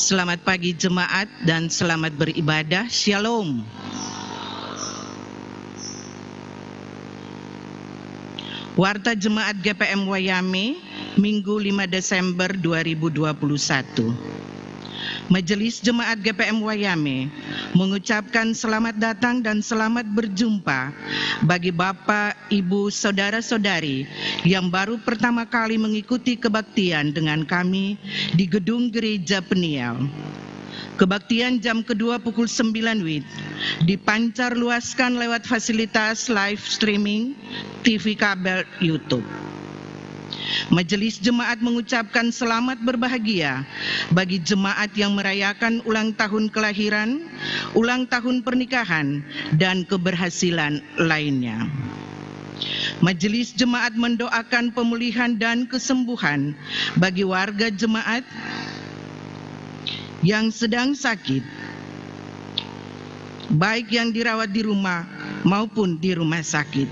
Selamat pagi jemaat dan selamat beribadah. Shalom. Warta Jemaat GPM Wayame, Minggu 5 Desember 2021. Majelis Jemaat GPM Wayame mengucapkan selamat datang dan selamat berjumpa bagi Bapak, Ibu, Saudara-saudari yang baru pertama kali mengikuti kebaktian dengan kami di Gedung Gereja Peniel. Kebaktian jam kedua pukul 9 WIB dipancar luaskan lewat fasilitas live streaming TV kabel YouTube. Majelis Jemaat mengucapkan selamat berbahagia bagi jemaat yang merayakan ulang tahun kelahiran, ulang tahun pernikahan, dan keberhasilan lainnya. Majelis Jemaat mendoakan pemulihan dan kesembuhan bagi warga jemaat yang sedang sakit, baik yang dirawat di rumah maupun di rumah sakit.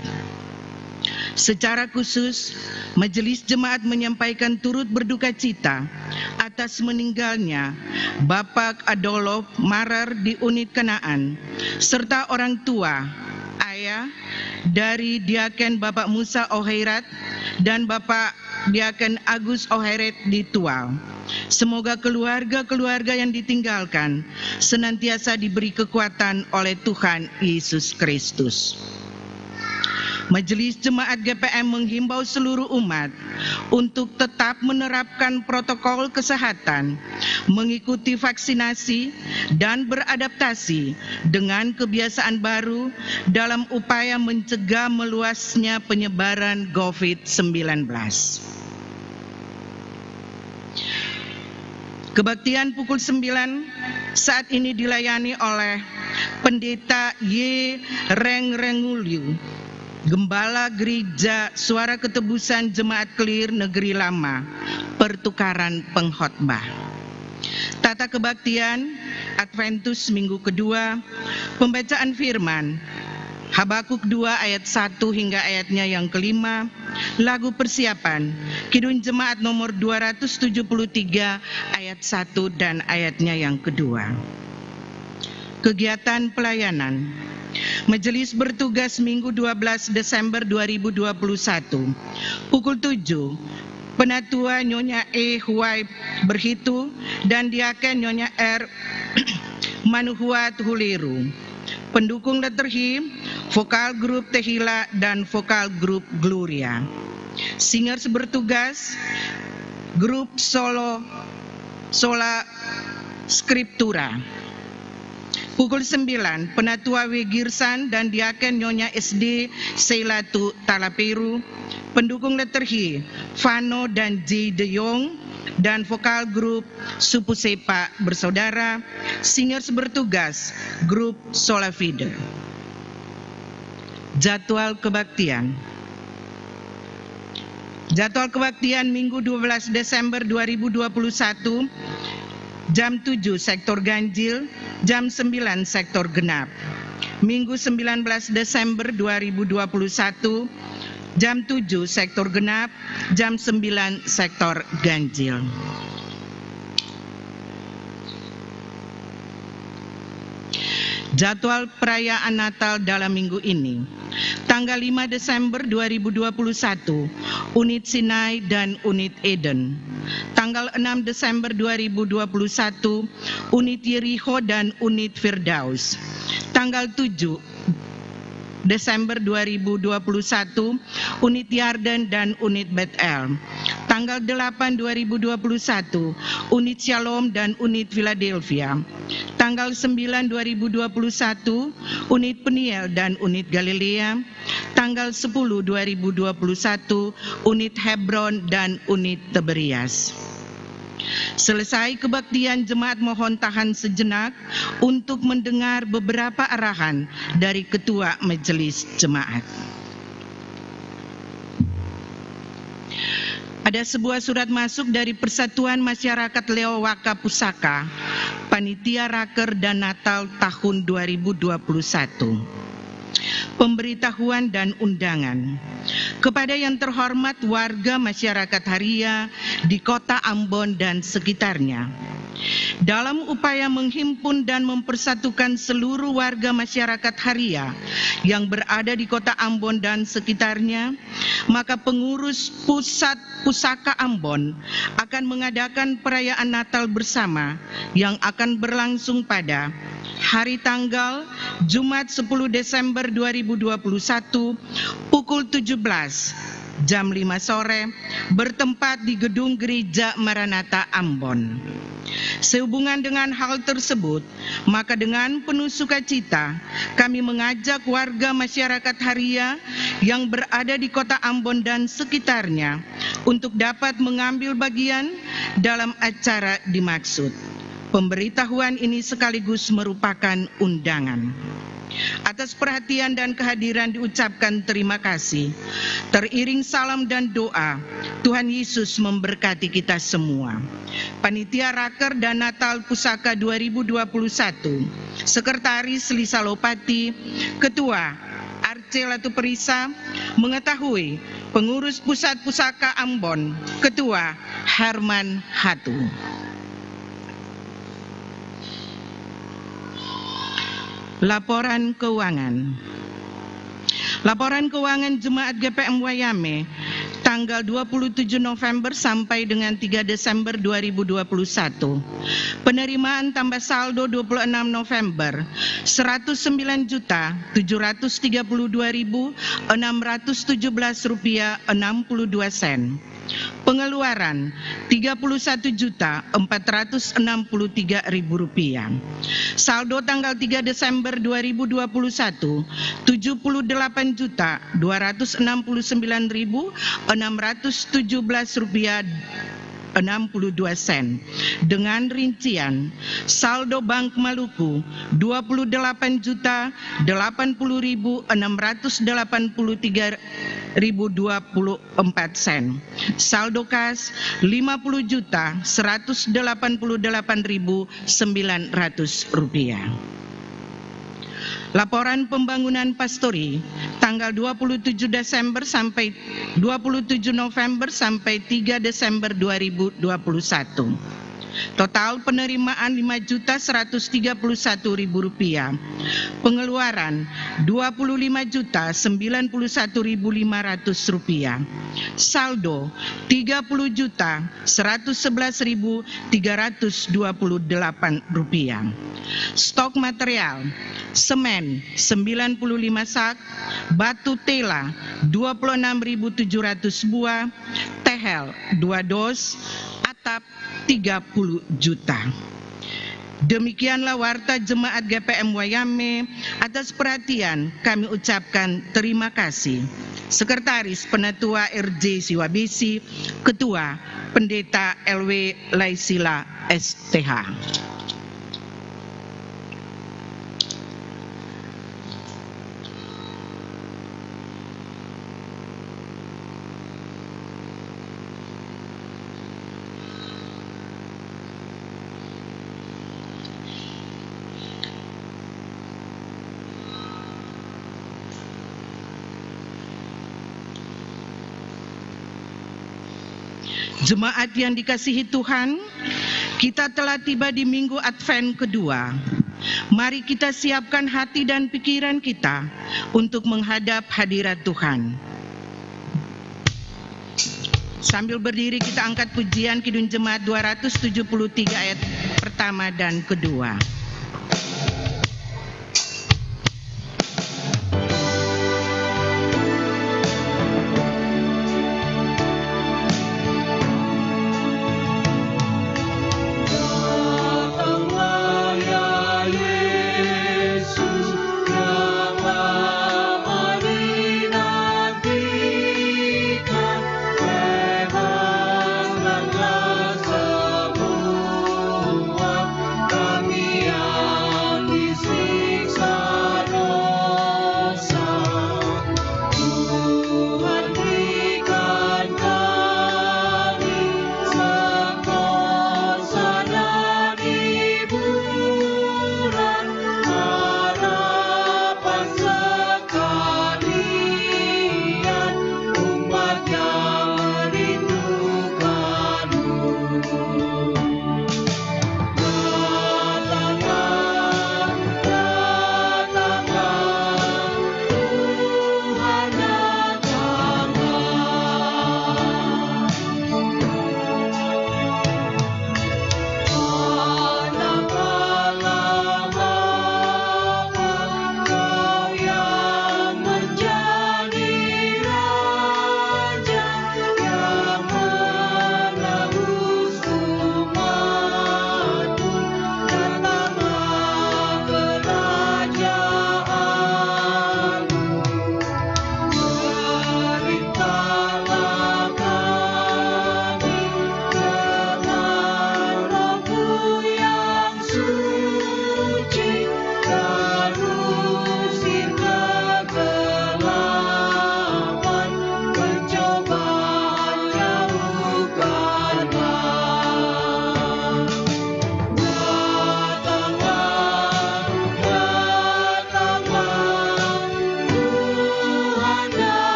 Secara khusus, Majelis Jemaat menyampaikan turut berduka cita atas meninggalnya Bapak Adolf Marer di unit Kanaan, serta orang tua, ayah dari Diaken Bapak Musa Ohairat dan Bapak Diaken Agus Ohairat di Tual. Semoga keluarga-keluarga yang ditinggalkan senantiasa diberi kekuatan oleh Tuhan Yesus Kristus. Majelis Jemaat GPM menghimbau seluruh umat untuk tetap menerapkan protokol kesehatan, mengikuti vaksinasi, dan beradaptasi dengan kebiasaan baru dalam upaya mencegah meluasnya penyebaran COVID-19. Kebaktian pukul 9 saat ini dilayani oleh Pendeta Y. Rengrengulyu, Gembala Gereja Suara Ketebusan Jemaat Clear Negeri Lama, pertukaran pengkhotbah. Tata kebaktian Adventus minggu kedua, pembacaan firman Habakuk 2 ayat 1 hingga ayatnya yang kelima, lagu persiapan Kidung Jemaat nomor 273 ayat 1 dan ayatnya yang kedua. Kegiatan pelayanan Majelis bertugas Minggu 12 Desember 2021, pukul 7, Penatua Nyonya E. Huai Berhitu dan Diaken Nyonya R. Manuhuat Huliru. Pendukung Leterhi, vokal grup Tehila dan vokal grup Gloria. Singers bertugas, grup Sola Scriptura. Pukul 9, Penatua W. Girsan dan Diaken Nyonya SD Seilatu Talaperu. Pendukung Leterhi, Vano dan J. De Jong dan vokal grup Supu Sepa Bersaudara. Singers bertugas, grup Solafide. Jadwal kebaktian. Jadwal kebaktian Minggu 12 Desember 2021, jam 7 sektor ganjil, jam 9 sektor genap. Minggu 19 Desember 2021, jam 7 sektor genap, jam 9 sektor ganjil. Jadwal perayaan Natal dalam minggu ini. Tanggal 5 Desember 2021, Unit Sinai dan Unit Eden. Tanggal 6 Desember 2021, Unit Yericho dan Unit Firdaus. Tanggal 7 Desember 2021, Unit Yarden dan Unit Bethel. Tanggal 8 2021, Unit Shalom dan Unit Philadelphia. Tanggal 9 2021, Unit Peniel dan Unit Galilea. Tanggal 10 2021, Unit Hebron dan Unit Tiberias. Selesai kebaktian, jemaat mohon tahan sejenak untuk mendengar beberapa arahan dari Ketua Majelis Jemaat. Ada sebuah surat masuk dari Persatuan Masyarakat Leo Waka Pusaka, Panitia Raker dan Natal tahun 2021. Pemberitahuan dan undangan. Kepada yang terhormat warga masyarakat Haria di Kota Ambon dan sekitarnya, dalam upaya menghimpun dan mempersatukan seluruh warga masyarakat Haria yang berada di Kota Ambon dan sekitarnya, maka pengurus Pusat Pusaka Ambon akan mengadakan perayaan Natal bersama yang akan berlangsung pada hari tanggal Jumat 10 Desember 2021 pukul 17 jam 5 sore bertempat di Gedung Gereja Maranatha Ambon. Sehubungan dengan hal tersebut, maka dengan penuh sukacita kami mengajak warga masyarakat Haria yang berada di Kota Ambon dan sekitarnya untuk dapat mengambil bagian dalam acara dimaksud. Pemberitahuan ini sekaligus merupakan undangan. Atas perhatian dan kehadiran diucapkan terima kasih. Teriring salam dan doa, Tuhan Yesus memberkati kita semua. Panitia Raker dan Natal Pusaka 2021, Sekretaris Lisa Lopati, Ketua Arce Latu Perisa, mengetahui Pengurus Pusat Pusaka Ambon, Ketua Herman Hatu. Laporan keuangan. Laporan keuangan Jemaat GPM Wayame tanggal 27 November sampai dengan 3 Desember 2021. Penerimaan tambah saldo 26 November 109.732.617 rupiah 62 sen. Pengeluaran Rp31.463.000. Saldo tanggal 3 Desember 2021 Rp78.269.617 rupiah 62 sen. Dengan rincian saldo Bank Maluku Rp28.683.024 sen. Saldo kas Rp50.188.900 rupiah. Laporan pembangunan pastori tanggal 27 Desember sampai 27 November sampai 3 Desember 2021. Total penerimaan Rp5.131.000. Pengeluaran Rp25.091.500. Saldo Rp30.111.328. Stok material semen 95 sak, batu tela 26.700 buah, tehel 2 dos, atap 30 juta. Demikianlah warta Jemaat GPM Wayame. Atas perhatian kami ucapkan terima kasih. Sekretaris Penatua RJ Siwabisi, Ketua Pendeta LW Laisila STH. Jemaat yang dikasihi Tuhan, kita telah tiba di Minggu Advent kedua. Mari kita siapkan hati dan pikiran kita untuk menghadap hadirat Tuhan. Sambil berdiri kita angkat pujian Kidung Jemaat 273 ayat pertama dan kedua. Kami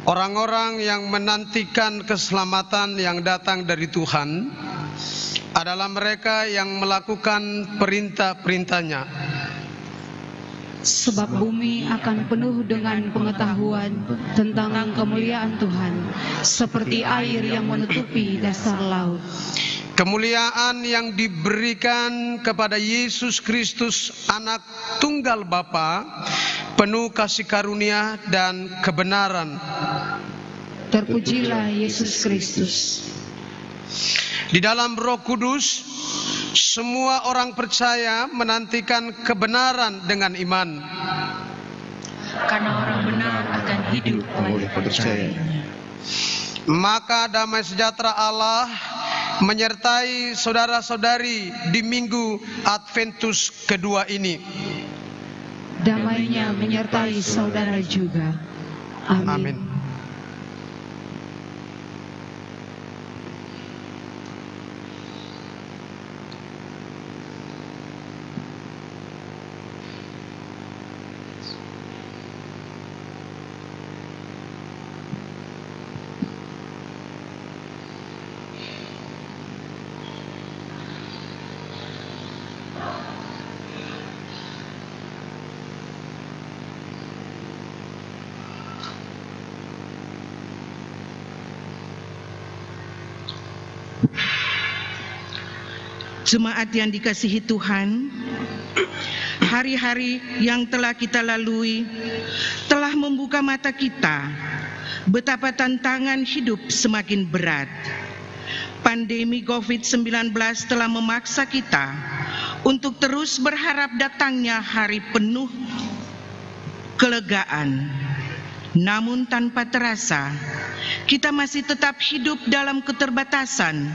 Orang-orang yang menantikan keselamatan yang datang dari Tuhan adalah mereka yang melakukan perintah-perintahnya. Sebab bumi akan penuh dengan pengetahuan tentang kemuliaan Tuhan, seperti air yang menutupi dasar laut. Kemuliaan yang diberikan kepada Yesus Kristus, Anak Tunggal Bapa, penuh kasih karunia dan kebenaran. Terpujilah Yesus Kristus. Di dalam Roh Kudus, semua orang percaya menantikan kebenaran dengan iman. Karena orang benar akan hidup oleh percayanya. Maka damai sejahtera Allah menyertai saudara-saudari di minggu Adventus kedua ini. Damainya menyertai saudara juga. Amin. Amin. Jemaat yang dikasihi Tuhan, hari-hari yang telah kita lalui telah membuka mata kita betapa tantangan hidup semakin berat. Pandemi COVID-19 telah memaksa kita untuk terus berharap datangnya hari penuh kelegaan. Namun tanpa terasa, kita masih tetap hidup dalam keterbatasan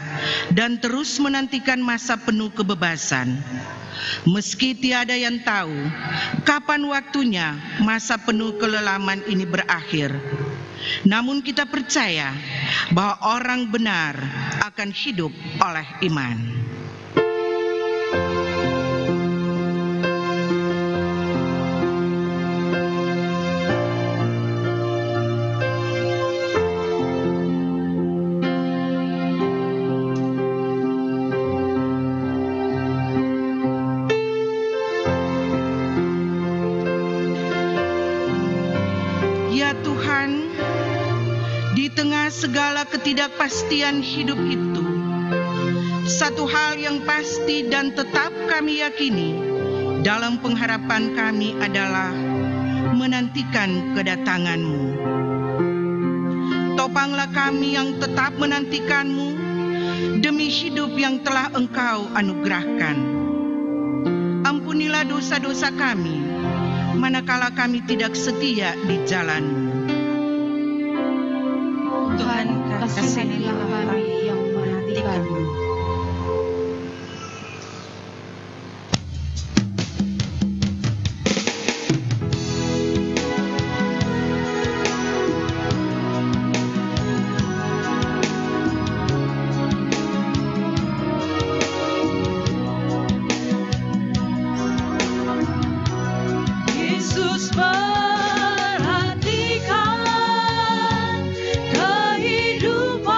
dan terus menantikan masa penuh kebebasan. Meski tiada yang tahu kapan waktunya masa penuh kelelaman ini berakhir, namun kita percaya bahwa orang benar akan hidup oleh iman. Ya Tuhan, di tengah segala ketidakpastian hidup itu, satu hal yang pasti dan tetap kami yakini dalam pengharapan kami adalah menantikan kedatangan-Mu. Topanglah kami yang tetap menantikan-Mu demi hidup yang telah Engkau anugerahkan. Ampunilah dosa-dosa kami manakala kami tidak setia di jalan-Mu. Tuhan, kasihanilah kami yang menantikan-Mu. Yesus perhatikan kehidupan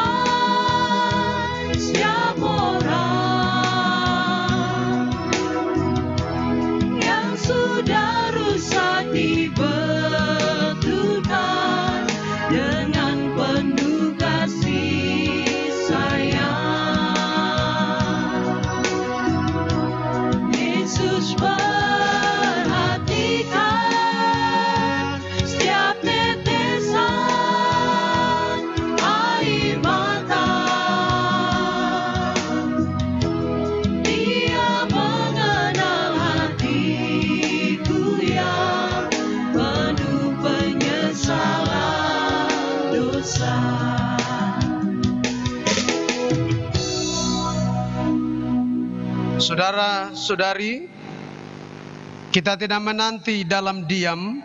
setiap orang yang sudah rusak dibetulkan dengan penuh kasih sayang. Yesus perhatikan setiap tetesan air mata. Dia mengenal hatiku yang penuh penyesalan dosa. Saudara-saudari, kita tidak menanti dalam diam,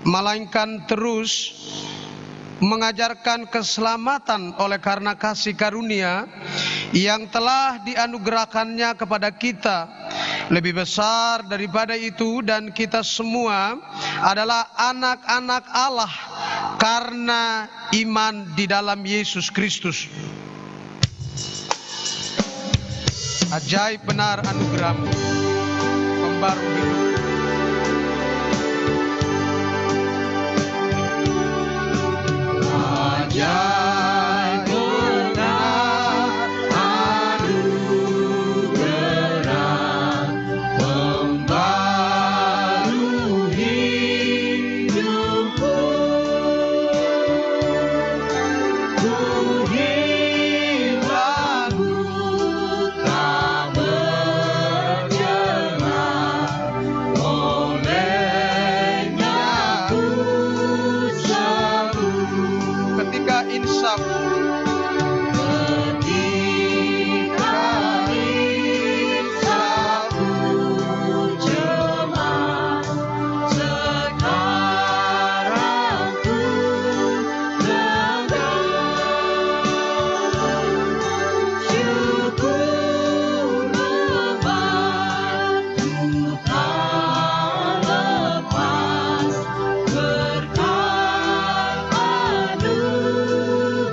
melainkan terus mengajarkan keselamatan oleh karena kasih karunia yang telah dianugerahkannya kepada kita. Lebih besar daripada itu, dan kita semua adalah anak-anak Allah karena iman di dalam Yesus Kristus. Ajaib benar anugerah-Mu, pembaru hidup. Ajaib benar anugerah, pembaru hidupku. Ku hilang tak bercelah, olehnya ku sembuh. Ketika insaf, jemaat, sekarang ku dengar syukur lebat, ku tak lepas berkat anugerah.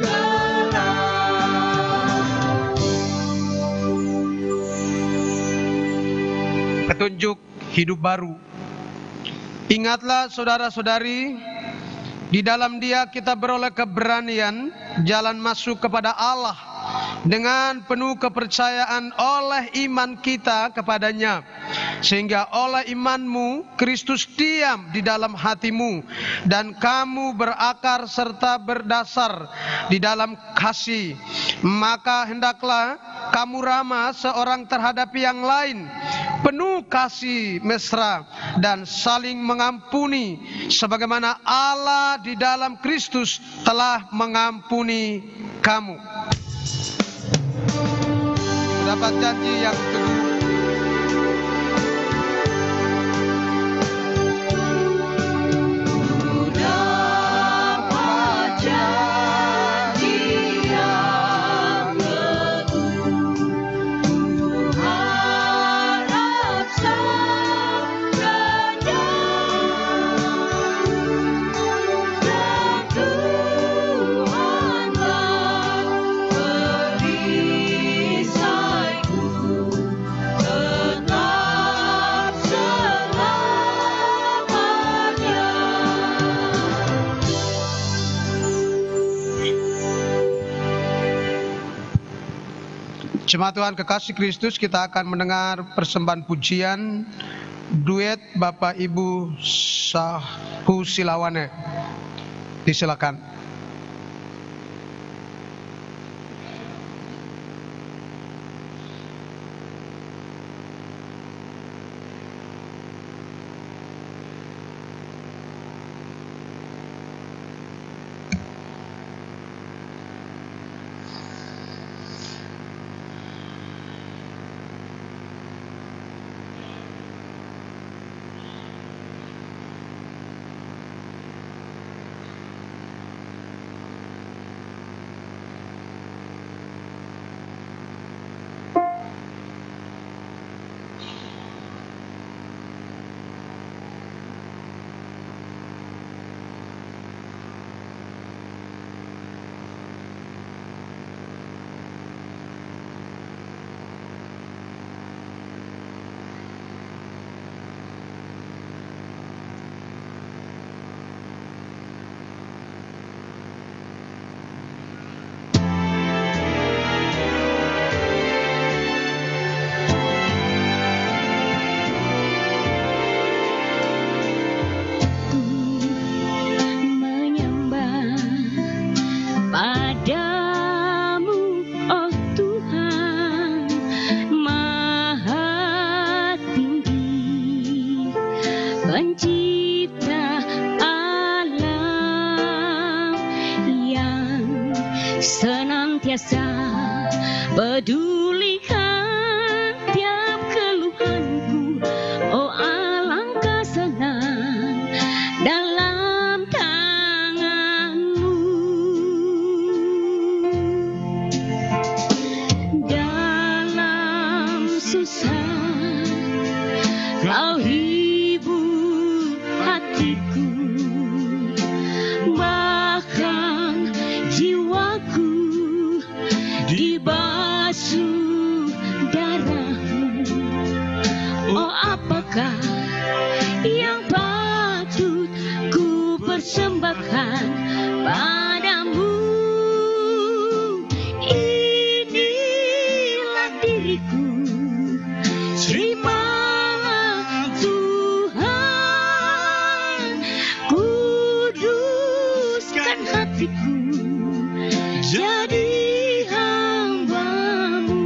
Petunjuk hidup baru. Ingatlah saudara-saudari, di dalam Dia kita beroleh keberanian jalan masuk kepada Allah dengan penuh kepercayaan oleh iman kita kepadanya, sehingga oleh imanmu Kristus diam di dalam hatimu dan kamu berakar serta berdasar di dalam kasih. Maka hendaklah kamu ramah seorang terhadap yang lain, penuh kasih mesra dan saling mengampuni, sebagaimana Allah di dalam Kristus telah mengampuni kamu. Dapat janji yang teguh. Dapat janji yang teguh. Ku harap sabdanya dan Tuhanlah perisaiku tetap selamanya. Jemaat Tuhan kekasih Kristus, kita akan mendengar persembahan pujian duet Bapak Ibu Sahu Silawane. Disilakan. Pencipta alam yang senantiasa pedulikan tiap keluhanku. Oh alangkah senang dalam tanganmu, dalam susah kau hibur hatiku. persembahkan padamu. Inilah diriku, terimalah Tuhan. Kuduskan hatiku, jadi hamba-Mu.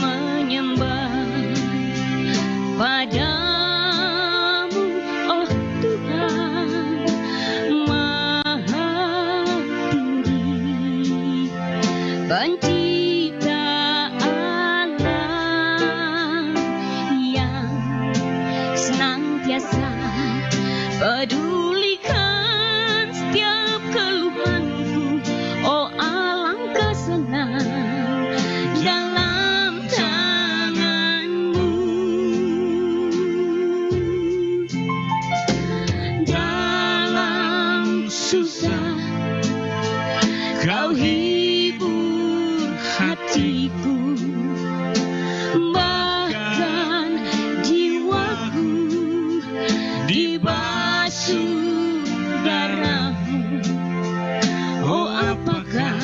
Menyembah padamu, oh Tuhan, Maha Tinggi, Pencipta alam yang senantiasa pedulikan setiap keluhanku. Oh alangkah senang dalam tangan-Mu. Dalam susah Kau hibur hatiku, bahkan jiwaku dibasuh darah-Mu. Oh apakah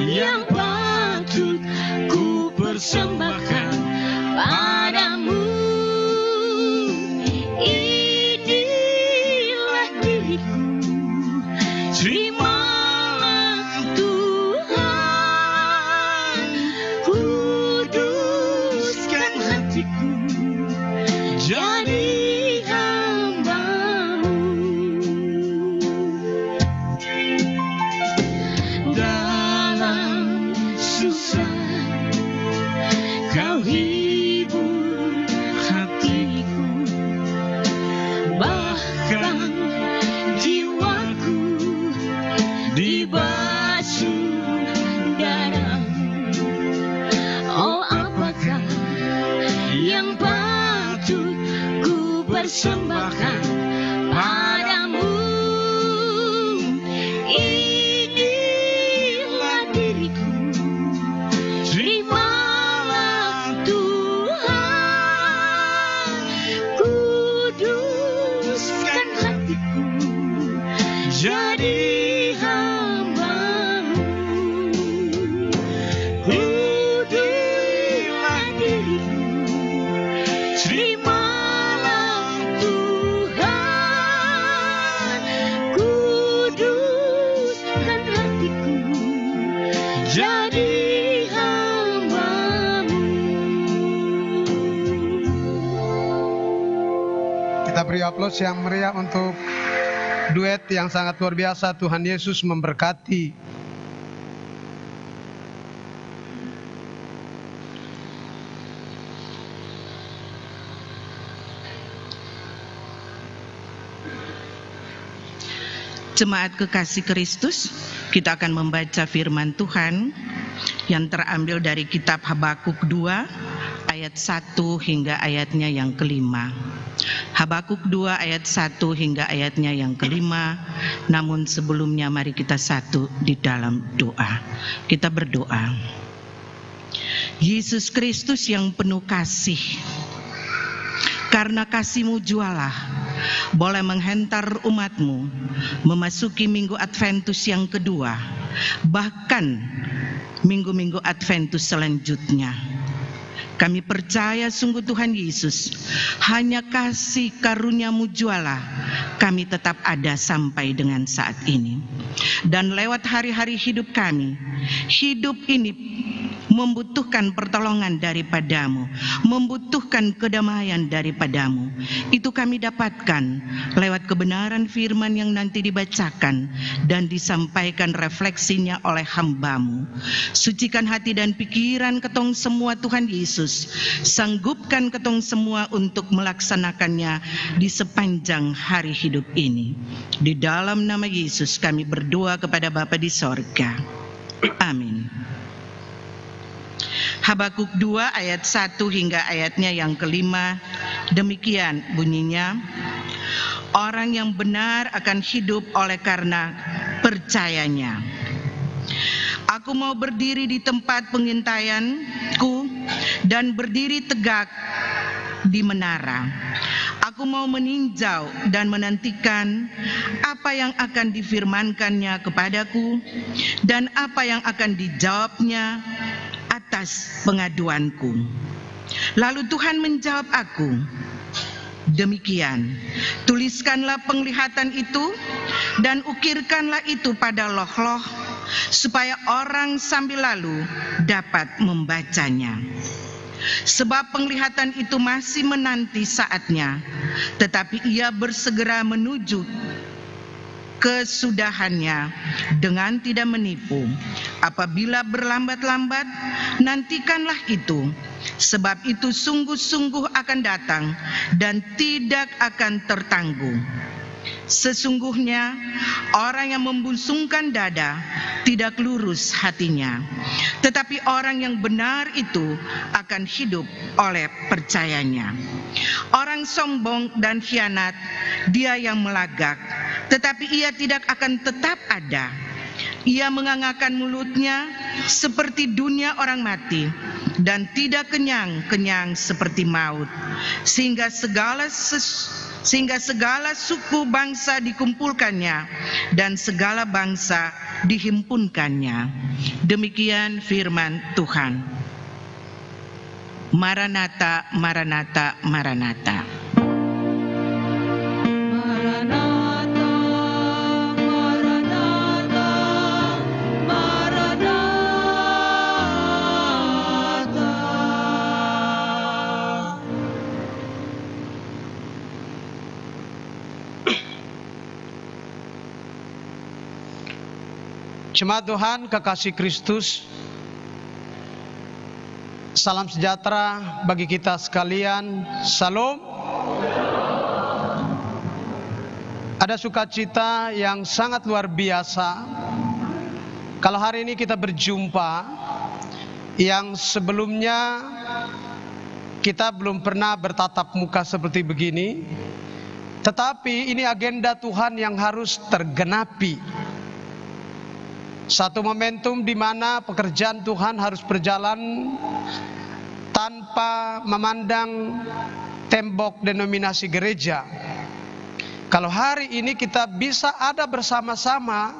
yang patut ku persembahkan padamu? Inilah diriku, terimalah Tuhan. Kuduskan hatiku, jadi hamba-Mu. Dalam susah Kau hibur hatiku, bahkan jiwaku dibasuh darah-Mu. Oh apakah yang patut ku persembahkan padamu? Inilah diriku, terimalah Tuhan. Kuduskan hatiku, jadi hamba-Mu. Inilah diriku, terimalah Tuhan. Kuduskan hatiku, jadi hamba-Mu. Kita beri aplaus yang meriah untuk duet yang sangat luar biasa. Tuhan Yesus memberkati. Jemaat kekasih Kristus, kita akan membaca firman Tuhan yang terambil dari kitab Habakuk 2 ayat 1 hingga ayatnya yang kelima. Habakuk 2 ayat 1 hingga ayatnya yang kelima. Namun sebelumnya mari kita satu di dalam doa. Kita berdoa. Yesus Kristus yang penuh kasih, karena kasih-Mu jualah boleh menghentar umat-Mu memasuki minggu Adventus yang kedua, bahkan minggu-minggu Adventus selanjutnya. Kami percaya sungguh Tuhan Yesus, hanya kasih karunia-Mu jualah kami tetap ada sampai dengan saat ini. Dan lewat hari-hari hidup kami, hidup ini membutuhkan pertolongan daripada-Mu, membutuhkan kedamaian daripada-Mu. Itu kami dapatkan lewat kebenaran firman yang nanti dibacakan dan disampaikan refleksinya oleh hamba-Mu. Sucikan hati dan pikiran ketong semua Tuhan Yesus, sanggupkan ketong semua untuk melaksanakannya di sepanjang hari hidup ini. Di dalam nama Yesus kami berdoa kepada Bapa di sorga. Amin. Habakuk 2 ayat 1 hingga ayatnya yang kelima, demikian bunyinya, orang yang benar akan hidup oleh karena percayanya. Aku mau berdiri di tempat pengintaianku dan berdiri tegak di menara. Aku mau meninjau dan menantikan apa yang akan difirmankannya kepadaku dan apa yang akan dijawabnya atas pengaduanku. Lalu Tuhan menjawab aku, demikian, tuliskanlah penglihatan itu dan ukirkanlah itu pada loh-loh, supaya orang sambil lalu dapat membacanya. Sebab penglihatan itu masih menanti saatnya, tetapi ia bersegera menuju kesudahannya dengan tidak menipu. Apabila berlambat-lambat, nantikanlah itu, sebab itu sungguh-sungguh akan datang dan tidak akan tertangguh. Sesungguhnya orang yang membusungkan dada tidak lurus hatinya, tetapi orang yang benar itu akan hidup oleh percayanya. Orang sombong dan khianat, dia yang melagak, tetapi ia tidak akan tetap ada. Ia mengangakkan mulutnya seperti dunia orang mati, dan tidak kenyang-kenyang seperti maut, sehingga segala suku bangsa dikumpulkannya dan segala bangsa dihimpunkannya. Demikian firman Tuhan. Maranatha, Maranatha, Maranatha. Maranatha, Maranatha, Maranatha. Jemaat Tuhan, kekasih Kristus, salam sejahtera bagi kita sekalian. Salam. Ada sukacita yang sangat luar biasa kalau hari ini kita berjumpa, yang sebelumnya kita belum pernah bertatap muka seperti begini, tetapi ini agenda Tuhan yang harus tergenapi. Satu momentum di mana pekerjaan Tuhan harus berjalan tanpa memandang tembok denominasi gereja. Kalau hari ini kita bisa ada bersama-sama,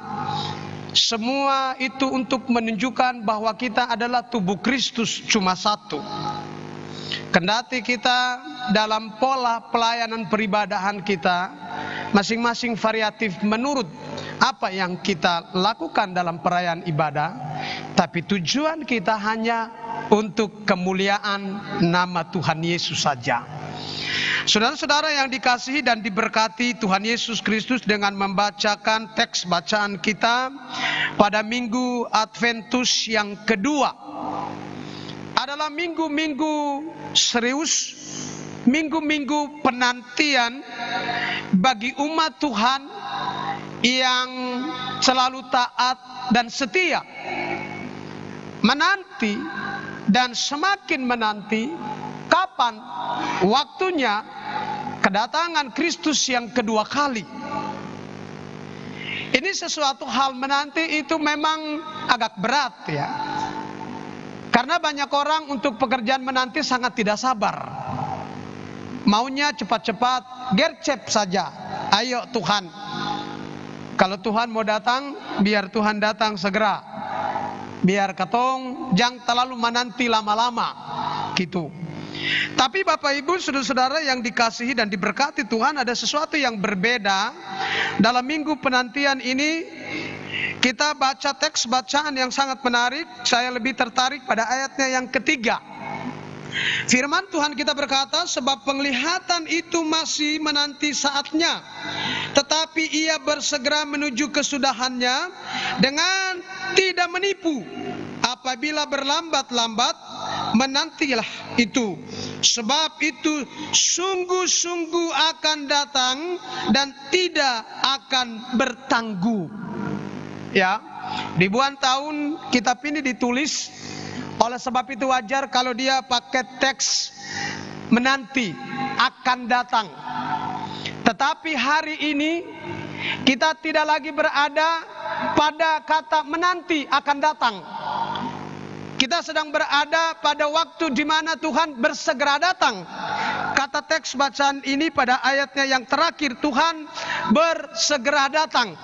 semua itu untuk menunjukkan bahwa kita adalah tubuh Kristus cuma satu. Kendati kita dalam pola pelayanan peribadahan kita masing-masing variatif menurut apa yang kita lakukan dalam perayaan ibadah, tapi tujuan kita hanya untuk kemuliaan nama Tuhan Yesus saja. Saudara-saudara yang dikasihi dan diberkati Tuhan Yesus Kristus, dengan membacakan teks bacaan kita pada Minggu Adventus yang kedua adalah minggu-minggu serius, minggu-minggu penantian bagi umat Tuhan yang selalu taat dan setia, menanti dan semakin menanti kapan waktunya kedatangan Kristus yang kedua kali. Ini sesuatu hal menanti itu memang agak berat ya, karena banyak orang untuk pekerjaan menanti sangat tidak sabar, maunya cepat-cepat, gercep saja. Ayo Tuhan, kalau Tuhan mau datang, biar Tuhan datang segera, biar katong jangan terlalu menanti lama-lama gitu. Tapi Bapak Ibu saudara-saudara yang dikasihi dan diberkati Tuhan, ada sesuatu yang berbeda dalam minggu penantian ini. Kita baca teks bacaan yang sangat menarik. Saya lebih tertarik pada ayatnya yang ketiga. Firman Tuhan kita berkata, sebab penglihatan itu masih menanti saatnya, tetapi ia bersegera menuju kesudahannya dengan tidak menipu. Apabila berlambat-lambat, menantilah itu, sebab itu sungguh-sungguh akan datang dan tidak akan bertangguh. Ya, ribuan tahun kitab ini ditulis Oleh sebab itu wajar kalau dia pakai teks menanti, akan datang. Tetapi hari ini kita tidak lagi berada pada kata menanti akan datang. Kita sedang berada pada waktu di mana Tuhan bersegera datang. Kata teks bacaan ini pada ayatnya yang terakhir, Tuhan bersegera datang.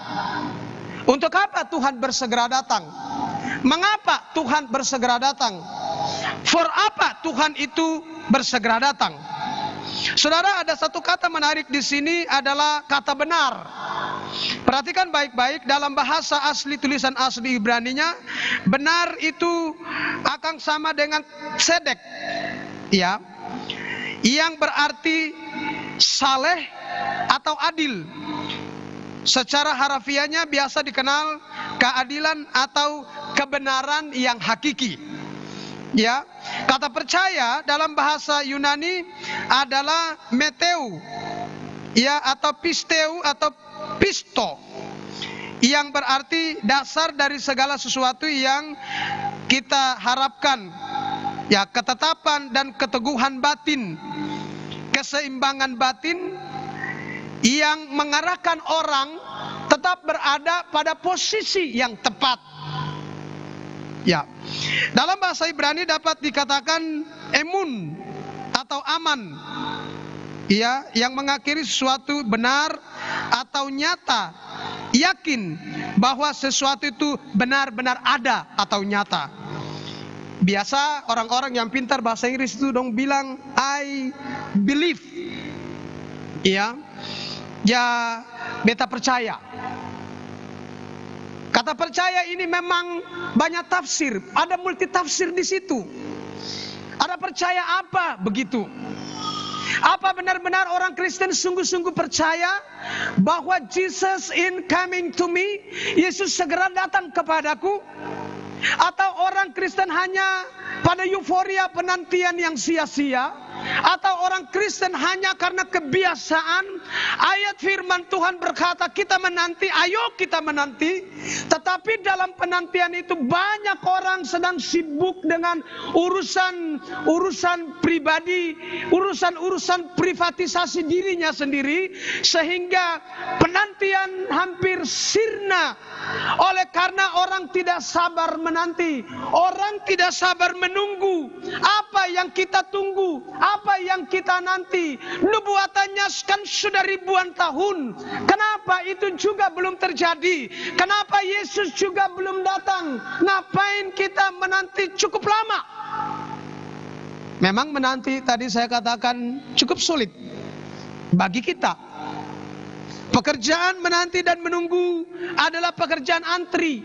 Untuk apa Tuhan bersegera datang? Mengapa Tuhan bersegera datang? For apa Tuhan itu bersegera datang? Saudara, ada satu kata menarik di sini adalah kata benar. Perhatikan baik-baik dalam bahasa asli, tulisan asli Ibraninya, benar itu akan sama dengan sedek, ya, yang berarti saleh atau adil. Secara harafiahnya biasa dikenal keadilan atau kebenaran yang hakiki. Ya, kata percaya dalam bahasa Yunani adalah meteu, ya, atau pisteu atau pisto, yang berarti dasar dari segala sesuatu yang kita harapkan, ya, ketetapan dan keteguhan batin, keseimbangan batin yang mengarahkan orang tetap berada pada posisi yang tepat. Ya, dalam bahasa Ibrani dapat dikatakan emun atau aman, ya, yang mengakhiri sesuatu benar atau nyata, yakin bahwa sesuatu itu benar-benar ada atau nyata. Biasa orang-orang yang pintar bahasa Inggris itu dong bilang I believe, ya, beta percaya. Kata percaya ini memang banyak tafsir, ada multi tafsir di situ. Ada percaya apa begitu? Apa benar-benar orang Kristen sungguh-sungguh percaya bahwa Jesus in coming to me, Yesus segera datang kepadaku? Atau orang Kristen hanya pada euforia penantian yang sia-sia? Atau orang Kristen hanya karena kebiasaan? Ayat firman Tuhan berkata kita menanti, ayo kita menanti. Tetapi dalam penantian itu banyak orang sedang sibuk dengan urusan pribadi, urusan privatisasi dirinya sendiri, sehingga penantian hampir sirna. Oleh karena orang tidak sabar menanti, orang tidak sabar menunggu. Apa yang kita tunggu, apa yang kita nanti, nubuatannya kan sudah ribuan tahun. Kenapa itu juga belum terjadi? Kenapa Yesus juga belum datang? Ngapain kita menanti cukup lama? Memang menanti tadi saya katakan cukup sulit bagi kita. Pekerjaan menanti dan menunggu adalah pekerjaan antri.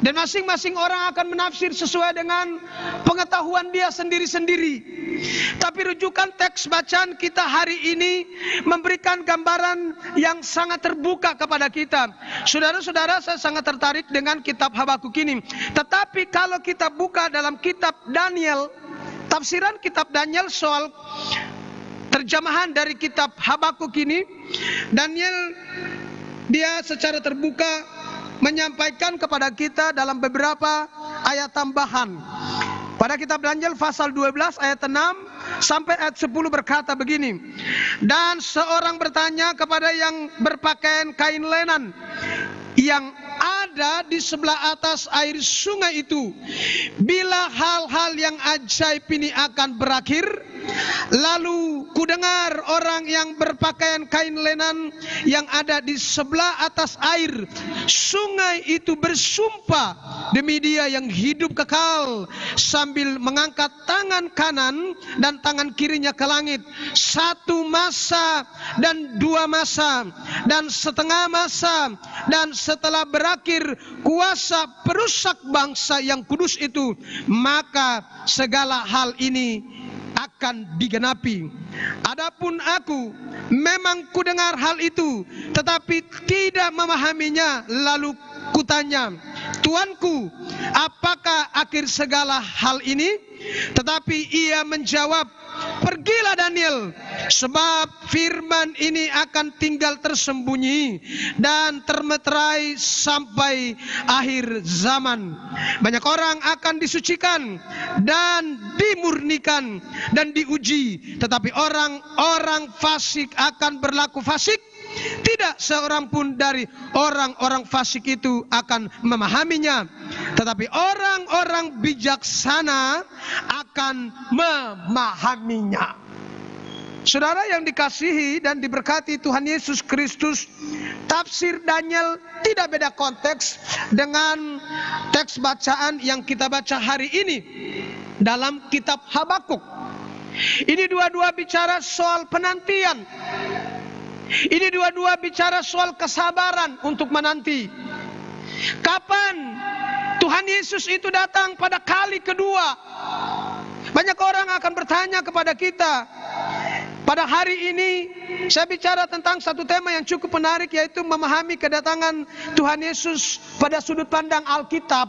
Dan masing-masing orang akan menafsir sesuai dengan pengetahuan dia sendiri-sendiri. Tapi rujukan teks bacaan kita hari ini memberikan gambaran yang sangat terbuka kepada kita. Saudara-saudara, saya sangat tertarik dengan kitab Habakuk ini. Tetapi kalau kita buka dalam kitab Daniel, tafsiran kitab Daniel soal terjemahan dari kitab Habakuk ini, Daniel dia secara terbuka menyampaikan kepada kita dalam beberapa ayat tambahan. Pada kitab Daniel pasal 12 ayat 6 sampai ayat 10 berkata begini. Dan seorang bertanya kepada yang berpakaian kain lenan yang ada di sebelah atas air sungai itu, bila hal-hal yang ajaib ini akan berakhir? Lalu kudengar orang yang berpakaian kain lenan yang ada di sebelah atas air sungai itu bersumpah demi Dia yang hidup kekal, sambil mengangkat tangan kanan dan tangan kirinya ke langit. 1 masa dan 2 masa dan setengah masa, dan setelah berakhir kuasa perusak bangsa yang kudus itu, maka segala hal ini akan digenapi. Adapun aku memang kudengar hal itu, tetapi tidak memahaminya. Lalu kutanya, Tuanku, apakah akhir segala hal ini? Tetapi ia menjawab, Pergilah Daniel, sebab firman ini akan tinggal tersembunyi dan termeterai sampai akhir zaman. Banyak orang akan disucikan dan dimurnikan dan diuji, tetapi orang-orang fasik akan berlaku fasik. Tidak seorang pun dari orang-orang fasik itu akan memahaminya, tetapi orang-orang bijaksana akan memahaminya. Saudara yang dikasihi dan diberkati Tuhan Yesus Kristus, tafsir Daniel tidak beda konteks dengan teks bacaan yang kita baca hari ini dalam kitab Habakuk. Ini dua-dua bicara soal penantian. Ini dua-dua bicara soal kesabaran untuk menanti. Kapan Tuhan Yesus itu datang pada kali kedua? Banyak orang akan bertanya kepada kita. Pada hari ini saya bicara tentang satu tema yang cukup menarik, yaitu memahami kedatangan Tuhan Yesus pada sudut pandang Alkitab.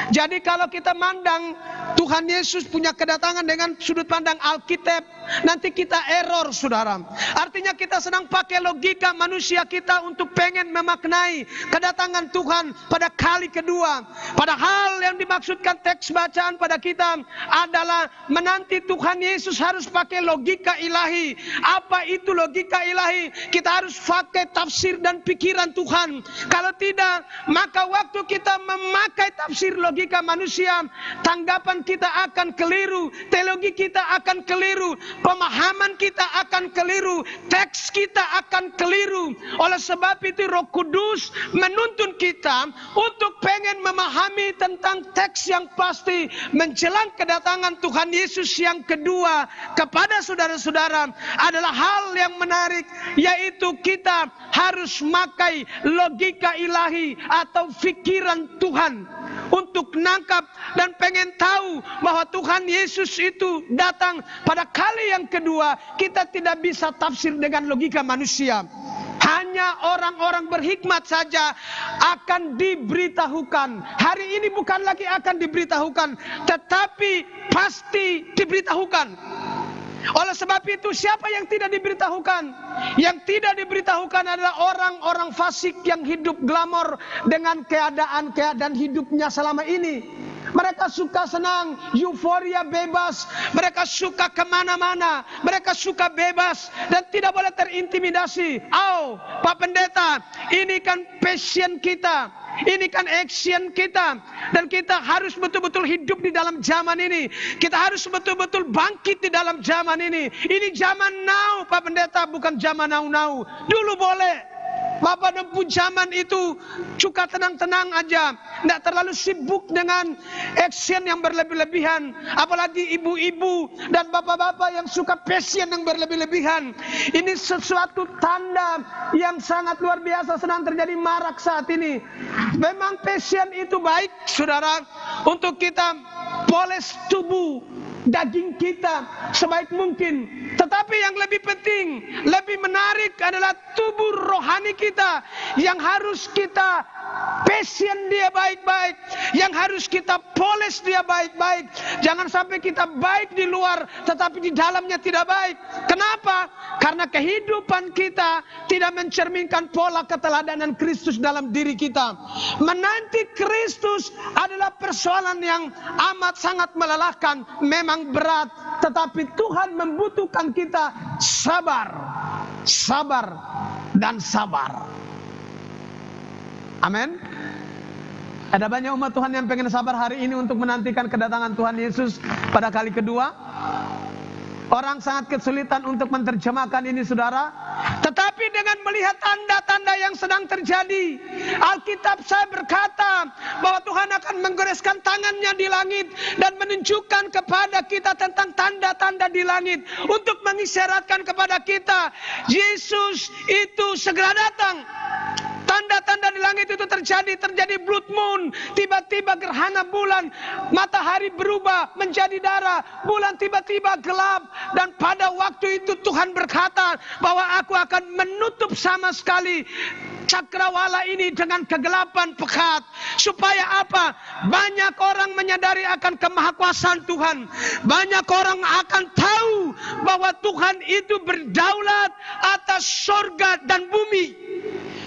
Jadi kalau kita mandang Tuhan Yesus punya kedatangan dengan sudut pandang Alkitab, nanti kita error, saudara. Artinya kita sedang pakai logika manusia kita untuk pengen memaknai kedatangan Tuhan pada kali kedua. Padahal yang dimaksudkan teks bacaan pada kita adalah menanti Tuhan Yesus harus pakai logika ilahi. Apa itu logika ilahi? Kita harus pakai tafsir dan pikiran Tuhan. Kalau tidak, maka waktu kita memakai tafsir logika manusia, tanggapan kita akan keliru, teologi kita akan keliru, pemahaman kita akan keliru, teks kita akan keliru. Oleh sebab itu Roh Kudus menuntun kita untuk pengen memahami tentang teks yang pasti menjelang kedatangan Tuhan Yesus yang kedua kepada saudara-saudara adalah hal yang menarik, yaitu kita harus memakai logika ilahi atau pikiran Tuhan untuk nangkap dan pengen tahu bahwa Tuhan Yesus itu datang pada kali yang kedua. Kita tidak bisa tafsir dengan logika manusia. Hanya orang-orang berhikmat saja akan diberitahukan. Hari ini bukan lagi akan diberitahukan, tetapi pasti diberitahukan. Oleh sebab itu, siapa yang tidak diberitahukan? Yang tidak diberitahukan adalah orang-orang fasik yang hidup glamor dengan keadaan hidupnya selama ini. Mereka suka senang, euforia bebas. Mereka suka kemana-mana. Mereka suka bebas dan tidak boleh terintimidasi. Pak Pendeta, ini kan passion kita. Ini kan action kita. Dan kita harus betul-betul hidup di dalam zaman ini. Kita harus betul-betul bangkit di dalam zaman ini. Ini zaman now, Pak Pendeta, bukan zaman now-now. Dulu boleh. Bapak nempuh zaman itu suka tenang-tenang aja, tidak terlalu sibuk dengan action yang berlebih-lebihan. Apalagi ibu-ibu dan bapak-bapak yang suka passion yang berlebih-lebihan. Ini sesuatu tanda yang sangat luar biasa sedang terjadi marak saat ini. Memang passion itu baik, saudara, untuk kita poles tubuh daging kita sebaik mungkin. Tetapi yang lebih penting, lebih menarik adalah tubuh rohani kita yang harus kita passion dia baik-baik, yang harus kita poles dia baik-baik. Jangan sampai kita baik di luar tetapi di dalamnya tidak baik. Kenapa? Karena kehidupan kita tidak mencerminkan pola keteladanan Kristus dalam diri kita. Menanti Kristus adalah persoalan yang amat sangat melelahkan, memang berat, tetapi Tuhan membutuhkan kita sabar, sabar dan sabar. Amin. Ada banyak umat Tuhan yang pengen sabar hari ini untuk menantikan kedatangan Tuhan Yesus pada kali kedua. Orang sangat kesulitan untuk menerjemahkan ini, saudara. Tetapi dengan melihat tanda-tanda yang sedang terjadi, Alkitab saya berkata bahwa Tuhan akan menggoreskan tangannya di langit dan menunjukkan kepada kita tentang tanda-tanda di langit untuk mengisyaratkan kepada kita Yesus itu segera datang. Tanda-tanda di langit itu terjadi blood moon, tiba-tiba gerhana bulan, matahari berubah menjadi darah, bulan tiba-tiba gelap, dan pada waktu itu Tuhan berkata bahwa aku akan menutup sama sekali cakrawala ini dengan kegelapan pekat. Supaya apa? Banyak orang menyadari akan kemahakuasaan Tuhan. Banyak orang akan tahu bahwa Tuhan itu berdaulat atas surga dan bumi.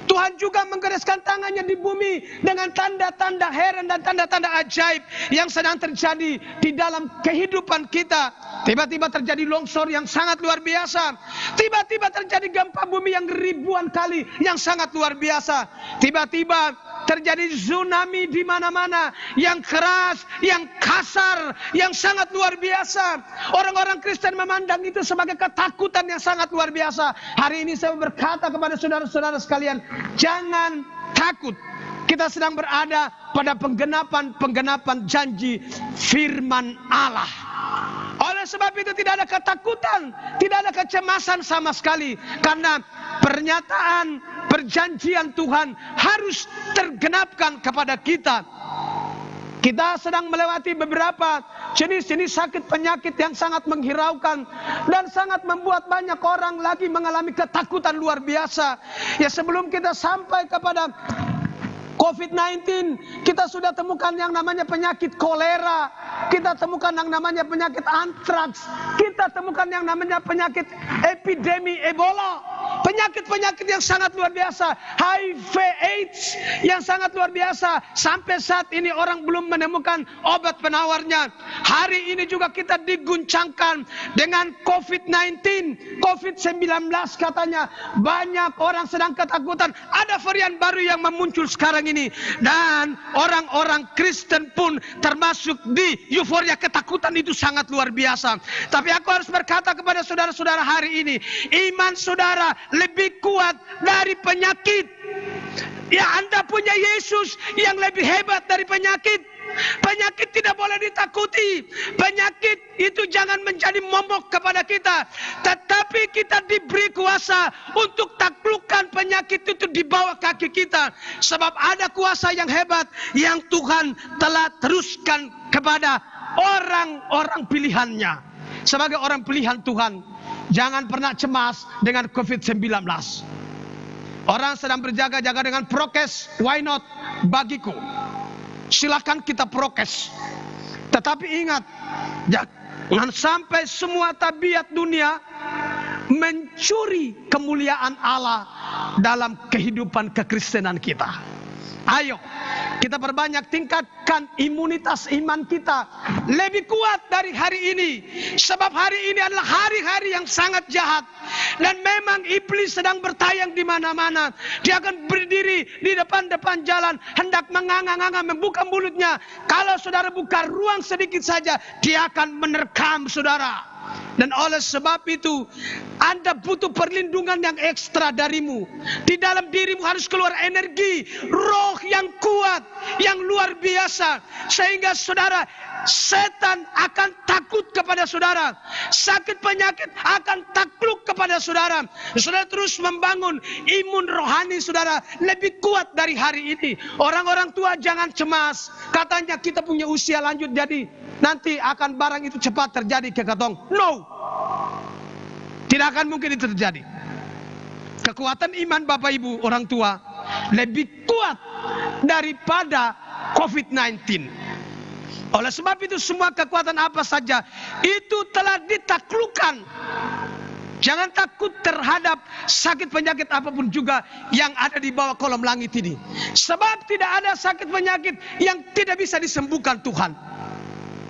Tuhan juga menggerakkan tangannya di bumi dengan tanda-tanda heran dan tanda-tanda ajaib yang sedang terjadi di dalam kehidupan kita. Tiba-tiba terjadi longsor yang sangat luar biasa. Tiba-tiba terjadi gempa bumi yang ribuan kali yang sangat luar biasa. Tiba-tiba terjadi tsunami di mana-mana yang keras, yang kasar, yang sangat luar biasa. Orang-orang Kristen memandang itu sebagai ketakutan yang sangat luar biasa. Hari ini saya berkata kepada saudara-saudara sekalian, jangan takut. Kita sedang berada pada penggenapan janji firman Allah. Oleh sebab itu tidak ada ketakutan, tidak ada kecemasan sama sekali. Karena pernyataan perjanjian Tuhan harus tergenapkan kepada kita. Kita sedang melewati beberapa jenis-jenis sakit penyakit yang sangat menghiraukan dan sangat membuat banyak orang lagi mengalami ketakutan luar biasa. Ya, sebelum kita sampai kepada COVID-19, kita sudah temukan yang namanya penyakit kolera, kita temukan yang namanya penyakit antraks, kita temukan yang namanya penyakit epidemi Ebola, penyakit-penyakit yang sangat luar biasa, HIV AIDS yang sangat luar biasa. Sampai saat ini orang belum menemukan obat penawarnya. Hari ini juga kita diguncangkan dengan COVID-19, COVID-19 katanya. Banyak orang sedang ketakutan. Ada varian baru yang memuncul sekarang ini. Dan orang-orang Kristen pun termasuk di euforia ketakutan itu sangat luar biasa. Tapi aku harus berkata kepada saudara-saudara hari ini, iman saudara lebih kuat dari penyakit. Ya, Anda punya Yesus yang lebih hebat dari penyakit. Penyakit tidak boleh ditakuti. Penyakit itu jangan menjadi momok kepada kita. Tetapi kita diberi kuasa untuk taklukkan penyakit itu di bawah kaki kita. Sebab ada kuasa yang hebat yang Tuhan telah teruskan kepada orang-orang pilihannya. Sebagai orang pilihan Tuhan, jangan pernah cemas dengan COVID-19. Orang sedang berjaga-jaga dengan prokes, why not? Bagiku, silakan kita prokes. Tetapi ingat, jangan sampai semua tabiat dunia mencuri kemuliaan Allah dalam kehidupan kekristenan kita. Ayo, kita perbanyak, tingkatkan imunitas iman kita lebih kuat dari hari ini. Sebab hari ini adalah hari-hari yang sangat jahat. Dan memang iblis sedang bertayang di mana-mana. Dia akan berdiri di depan-depan jalan, hendak menganga-nganga, membuka mulutnya. Kalau saudara buka ruang sedikit saja, dia akan menerkam saudara. Dan oleh sebab itu, Anda butuh perlindungan yang ekstra darimu. Di dalam dirimu harus keluar energi, roh yang kuat, yang luar biasa. Sehingga saudara, setan akan takut kepada saudara. Sakit penyakit akan takluk kepada saudara. Saudara terus membangun imun rohani saudara lebih kuat dari hari ini. Orang-orang tua jangan cemas. Katanya kita punya usia lanjut, jadi nanti akan barang itu cepat terjadi ke katong. No, tidak akan mungkin itu terjadi. Kekuatan iman Bapak Ibu orang tua lebih kuat daripada COVID-19. Oleh sebab itu semua kekuatan apa saja itu telah ditaklukkan. Jangan takut terhadap sakit penyakit apapun juga yang ada di bawah kolom langit ini. Sebab tidak ada sakit penyakit yang tidak bisa disembuhkan Tuhan.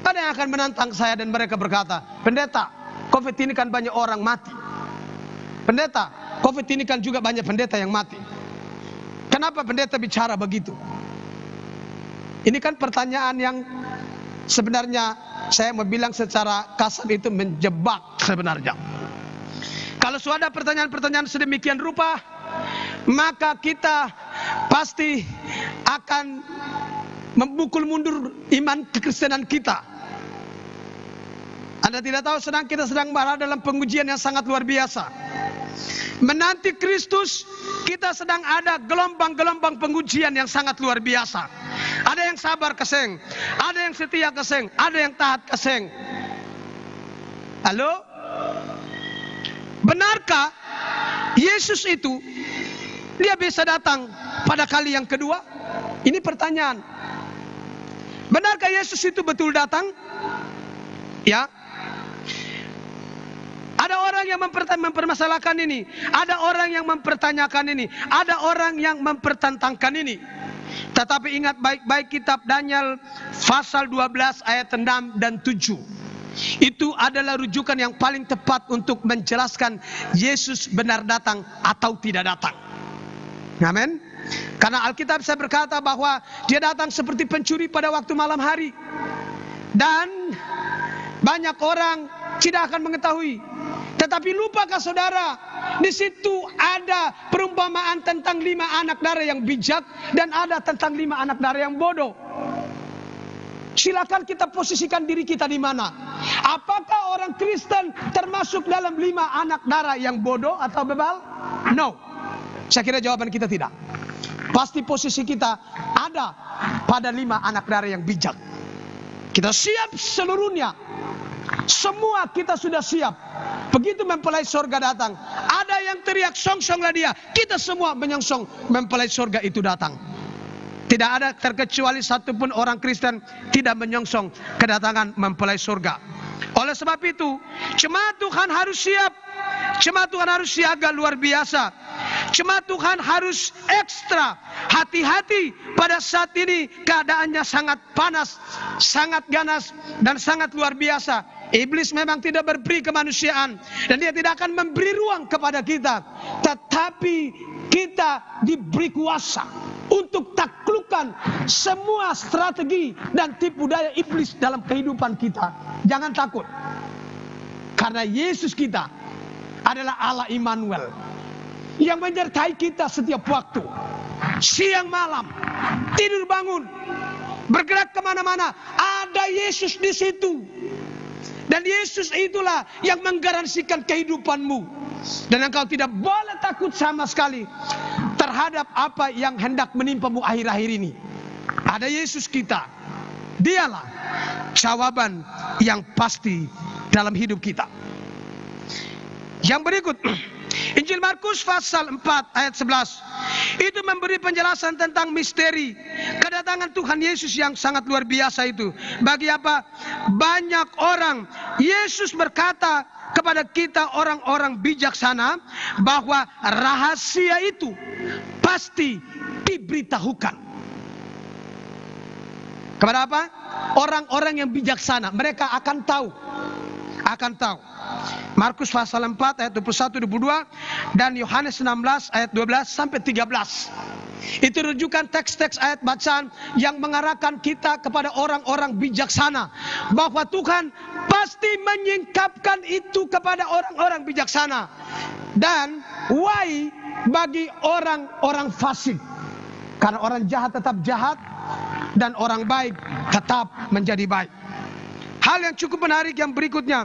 Ada yang akan menantang saya dan mereka berkata, pendeta, COVID ini kan banyak orang mati. Pendeta, COVID ini kan juga banyak pendeta yang mati. Kenapa pendeta bicara begitu? Ini kan pertanyaan yang sebenarnya saya mau bilang secara kasar itu menjebak sebenarnya. Kalau sudah ada pertanyaan-pertanyaan sedemikian rupa, maka kita pasti akan membukul mundur iman kekristenan kita. Anda tidak tahu kita sedang berada dalam pengujian yang sangat luar biasa. Menanti Kristus, kita sedang ada gelombang-gelombang pengujian yang sangat luar biasa. Ada yang sabar keseng, ada yang setia keseng, ada yang taat keseng. Halo? Benarkah Yesus itu dia bisa datang pada kali yang kedua? Ini pertanyaan. Benarkah Yesus itu betul datang? Ya. Ada orang yang mempermasalahkan ini, ada orang yang mempertanyakan ini, ada orang yang mempertentangkan ini. Tetapi ingat baik-baik kitab Daniel pasal 12 ayat 6 dan 7. Itu adalah rujukan yang paling tepat untuk menjelaskan Yesus benar datang atau tidak datang. Amin. Karena Alkitab saya berkata bahwa dia datang seperti pencuri pada waktu malam hari. Dan banyak orang tidak akan mengetahui. Tetapi lupakah saudara, di situ ada perumpamaan tentang 5 anak dara yang bijak dan ada tentang 5 anak dara yang bodoh. Silakan kita posisikan diri kita di mana. Apakah orang Kristen termasuk dalam 5 anak dara yang bodoh atau bebal? No. Saya kira jawaban kita tidak. Pasti posisi kita ada pada 5 anak dara yang bijak. Kita siap seluruhnya. Semua kita sudah siap. Begitu mempelai sorga datang, ada yang teriak song-songlah dia. Kita semua menyongsong mempelai sorga itu datang. Tidak ada terkecuali satupun orang Kristen tidak menyongsong kedatangan mempelai sorga. Oleh sebab itu, jemaat Tuhan harus siap. Jemaat Tuhan harus siaga luar biasa. Jemaat Tuhan harus ekstra hati-hati pada saat ini keadaannya sangat panas, sangat ganas, dan sangat luar biasa. Iblis memang tidak berperi kemanusiaan dan dia tidak akan memberi ruang kepada kita. Tetapi kita diberi kuasa untuk taklukkan semua strategi dan tipu daya iblis dalam kehidupan kita. Jangan takut. Karena Yesus kita adalah Allah Immanuel yang menyertai kita setiap waktu. Siang malam, tidur bangun, bergerak kemana-mana, ada Yesus di situ. Dan Yesus itulah yang menggaransikan kehidupanmu. Dan engkau tidak boleh takut sama sekali terhadap apa yang hendak menimpamu akhir-akhir ini. Ada Yesus kita. Dialah jawaban yang pasti dalam hidup kita. Yang berikut, Injil Markus pasal 4 ayat 11. Itu memberi penjelasan tentang misteri kedatangan Tuhan Yesus yang sangat luar biasa itu. Bagi apa? Banyak orang, Yesus berkata kepada kita orang-orang bijaksana bahwa rahasia itu pasti diberitahukan. Kepada apa? Orang-orang yang bijaksana, mereka akan tahu. Markus pasal 4 ayat 21-22 dan Yohanes 16 ayat 12 sampai 13. Itu rujukan teks-teks ayat bacaan yang mengarahkan kita kepada orang-orang bijaksana, bahwa Tuhan pasti menyingkapkan itu kepada orang-orang bijaksana. Dan why bagi orang-orang fasik, karena orang jahat tetap jahat dan orang baik tetap menjadi baik. Hal yang cukup menarik yang berikutnya,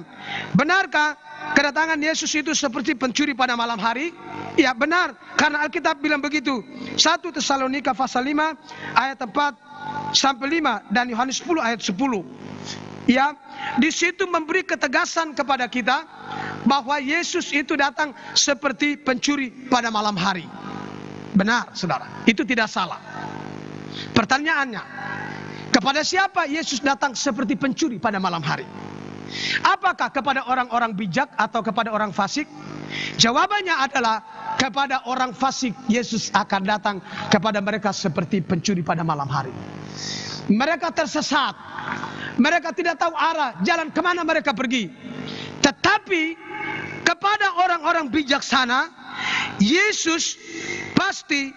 benarkah kedatangan Yesus itu seperti pencuri pada malam hari? Ya benar, karena Alkitab bilang begitu. 1 Tesalonika pasal 5 ayat 4 sampai 5 dan Yohanes 10 ayat 10. Ya, di situ memberi ketegasan kepada kita bahwa Yesus itu datang seperti pencuri pada malam hari. Benar, saudara, itu tidak salah. Pertanyaannya, kepada siapa Yesus datang seperti pencuri pada malam hari? Apakah kepada orang-orang bijak atau kepada orang fasik? Jawabannya adalah kepada orang fasik Yesus akan datang kepada mereka seperti pencuri pada malam hari. Mereka tersesat, mereka tidak tahu arah, jalan kemana mereka pergi. Tetapi kepada orang-orang bijaksana, Yesus pasti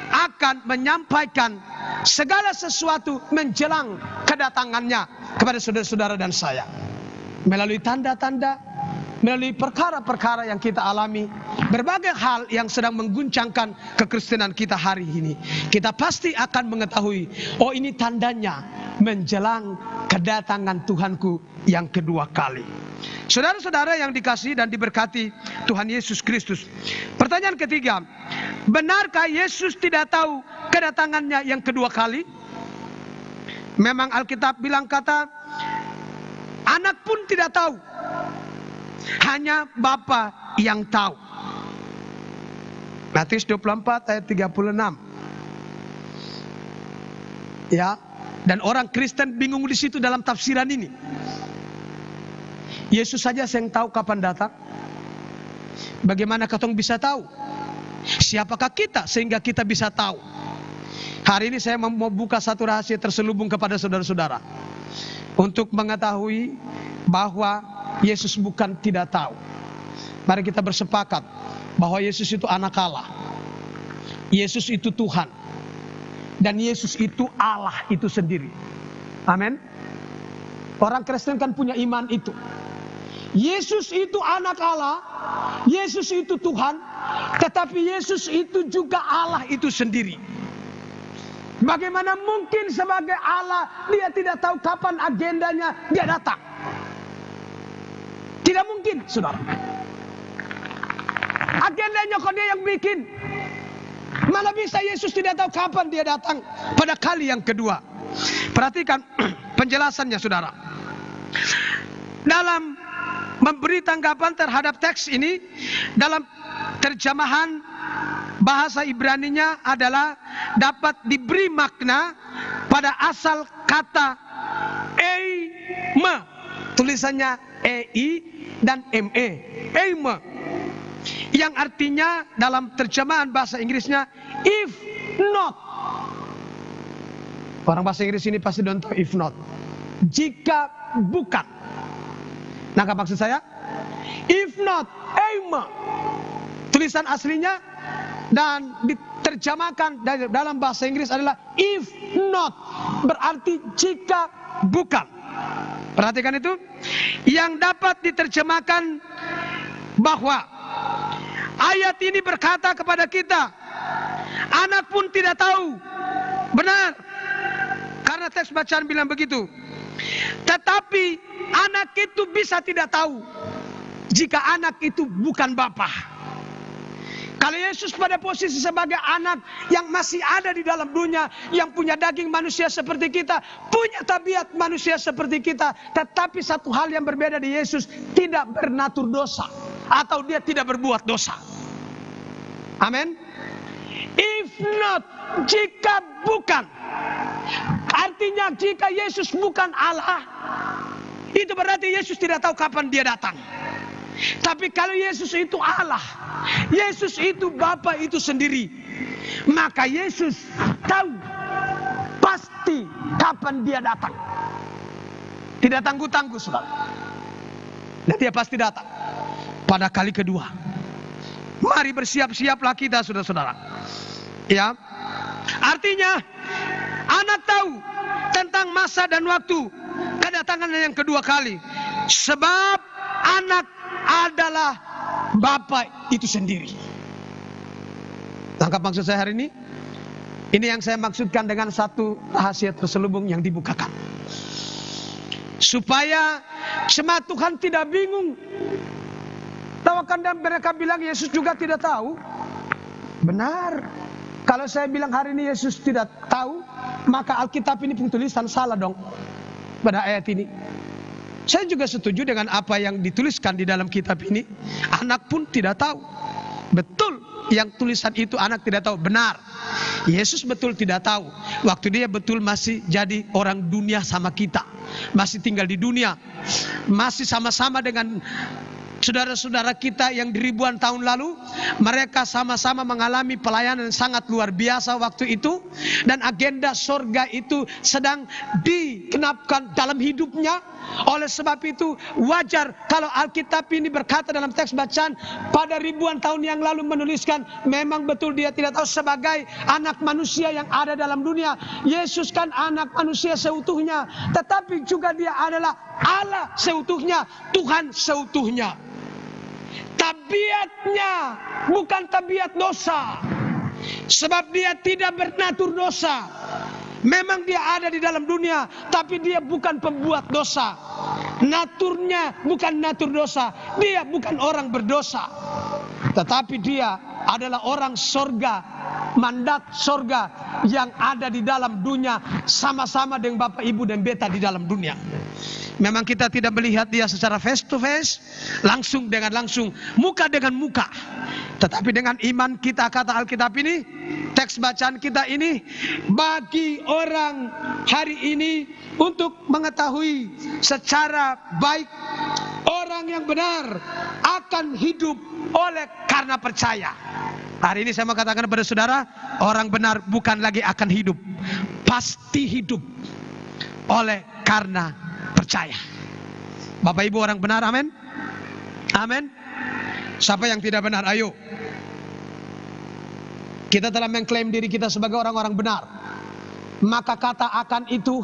akan menyampaikan segala sesuatu menjelang kedatangannya kepada saudara-saudara dan saya. Melalui tanda-tanda, melalui perkara-perkara yang kita alami, berbagai hal yang sedang mengguncangkan kekristenan kita hari ini, kita pasti akan mengetahui, oh ini tandanya menjelang kedatangan Tuhanku yang kedua kali. Saudara-saudara yang dikasihi dan diberkati Tuhan Yesus Kristus, pertanyaan ketiga, benarkah Yesus tidak tahu kedatangannya yang kedua kali? Memang Alkitab bilang kata, anak pun tidak tahu, hanya Bapa yang tahu. Matius 24 ayat 36. Ya, dan orang Kristen bingung di situ dalam tafsiran ini. Yesus saja yang tahu kapan datang. Bagaimana katong bisa tahu? Siapakah kita sehingga kita bisa tahu? Hari ini saya mau buka satu rahasia terselubung kepada saudara-saudara, untuk mengetahui bahwa Yesus bukan tidak tahu. Mari kita bersepakat bahwa Yesus itu anak Allah. Yesus itu Tuhan. Dan Yesus itu Allah itu sendiri. Amin. Orang Kristen kan punya iman itu. Yesus itu anak Allah, Yesus itu Tuhan, tetapi Yesus itu juga Allah itu sendiri. Bagaimana mungkin sebagai Allah dia tidak tahu kapan agendanya dia datang? Tidak mungkin, saudara. Agendanya kok dia yang bikin. Mana bisa Yesus tidak tahu kapan dia datang pada kali yang kedua. Perhatikan penjelasannya, saudara. Dalam memberi tanggapan terhadap teks ini, dalam terjemahan bahasa Ibraninya adalah dapat diberi makna pada asal kata eime, tulisannya ei dan me, eime, yang artinya dalam terjemahan bahasa Inggrisnya if not. Orang bahasa Inggris ini pasti don't tahu if not, jika bukan. Nangkap maksud saya? If not, eime, tulisan aslinya, dan diterjemahkan dalam bahasa Inggris adalah if not, berarti jika bukan. Perhatikan itu, yang dapat diterjemahkan bahwa ayat ini berkata kepada kita, anak pun tidak tahu. Benar, karena teks bacaan bilang begitu. Tetapi anak itu bisa tidak tahu jika anak itu bukan bapa. Kalau Yesus pada posisi sebagai anak yang masih ada di dalam dunia, yang punya daging manusia seperti kita, punya tabiat manusia seperti kita, tetapi satu hal yang berbeda di Yesus, tidak bernatur dosa, atau dia tidak berbuat dosa. Amin. If not, jika bukan, artinya jika Yesus bukan Allah, itu berarti Yesus tidak tahu kapan dia datang. Tapi kalau Yesus itu Allah, Yesus itu Bapa itu sendiri, maka Yesus tahu pasti kapan dia datang. Tidak tangguh-tangguh, saudara. Dan dia pasti datang pada kali kedua. Mari bersiap-siaplah kita, saudara-saudara. Ya, artinya anak tahu tentang masa dan waktu kedatangannya yang kedua kali, sebab anak adalah Bapa itu sendiri. Tangkap maksud saya hari ini? Ini yang saya maksudkan dengan satu rahasia terselubung yang dibukakan, supaya jemaat Tuhan tidak bingung. Tawakan dan mereka bilang Yesus juga tidak tahu. Benar. Kalau saya bilang hari ini Yesus tidak tahu, maka Alkitab ini pun tulisan salah dong pada ayat ini. Saya juga setuju dengan apa yang dituliskan di dalam kitab ini. Anak pun tidak tahu. Betul, yang tulisan itu anak tidak tahu. Benar, Yesus betul tidak tahu. Waktu dia betul masih jadi orang dunia sama kita, masih tinggal di dunia, masih sama-sama dengan saudara-saudara kita yang di ribuan tahun lalu. Mereka sama-sama mengalami pelayanan yang sangat luar biasa waktu itu, dan agenda sorga itu sedang digenapkan dalam hidupnya. Oleh sebab itu wajar kalau Alkitab ini berkata dalam teks bacaan pada ribuan tahun yang lalu menuliskan, memang betul dia tidak tahu sebagai anak manusia yang ada dalam dunia. Yesus kan anak manusia seutuhnya, tetapi juga dia adalah Allah seutuhnya, Tuhan seutuhnya. Tabiatnya bukan tabiat dosa, sebab dia tidak bernatur dosa. Memang dia ada di dalam dunia, tapi dia bukan pembuat dosa. Naturnya bukan natur dosa. Dia bukan orang berdosa, tetapi dia adalah orang sorga, mandat sorga yang ada di dalam dunia, sama-sama dengan Bapak, Ibu, dan Beta di dalam dunia. Memang kita tidak melihat dia secara face to face, langsung dengan langsung, muka dengan muka. Tetapi dengan iman kita, kata Alkitab ini, teks bacaan kita ini, bagi orang hari ini untuk mengetahui secara baik orang yang benar akan hidup oleh karena percaya. Hari ini saya mau katakan kepada saudara, orang benar bukan lagi akan hidup, pasti hidup oleh karena percaya. Bapak Ibu orang benar, amin? Amin. Siapa yang tidak benar? Ayo. Kita telah mengklaim diri kita sebagai orang-orang benar. Maka kata akan itu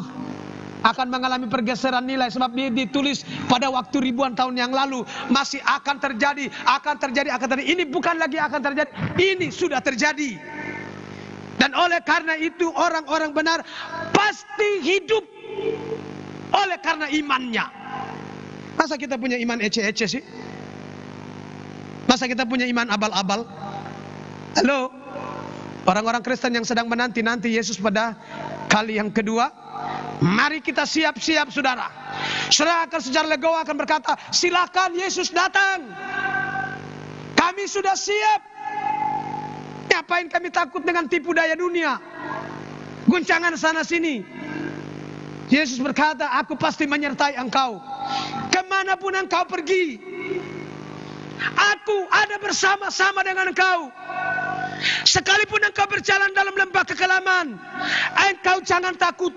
akan mengalami pergeseran nilai, sebab dia ditulis pada waktu ribuan tahun yang lalu. Masih akan terjadi, akan terjadi. Ini bukan lagi akan terjadi, ini sudah terjadi. Dan oleh karena itu orang-orang benar pasti hidup oleh karena imannya. Masa kita punya iman ece-ece sih? Masa kita punya iman abal-abal? Halo? Orang-orang Kristen yang sedang menanti-nanti Yesus pada kali yang kedua, mari kita siap-siap saudara. Saudara akan secara legowo akan berkata, silakan Yesus datang. Kami sudah siap. Ngapain kami takut dengan tipu daya dunia, guncangan sana sini? Yesus berkata, aku pasti menyertai engkau kemanapun engkau pergi. Aku ada bersama-sama dengan engkau. Sekalipun engkau berjalan dalam lembah kekelaman, engkau jangan takut,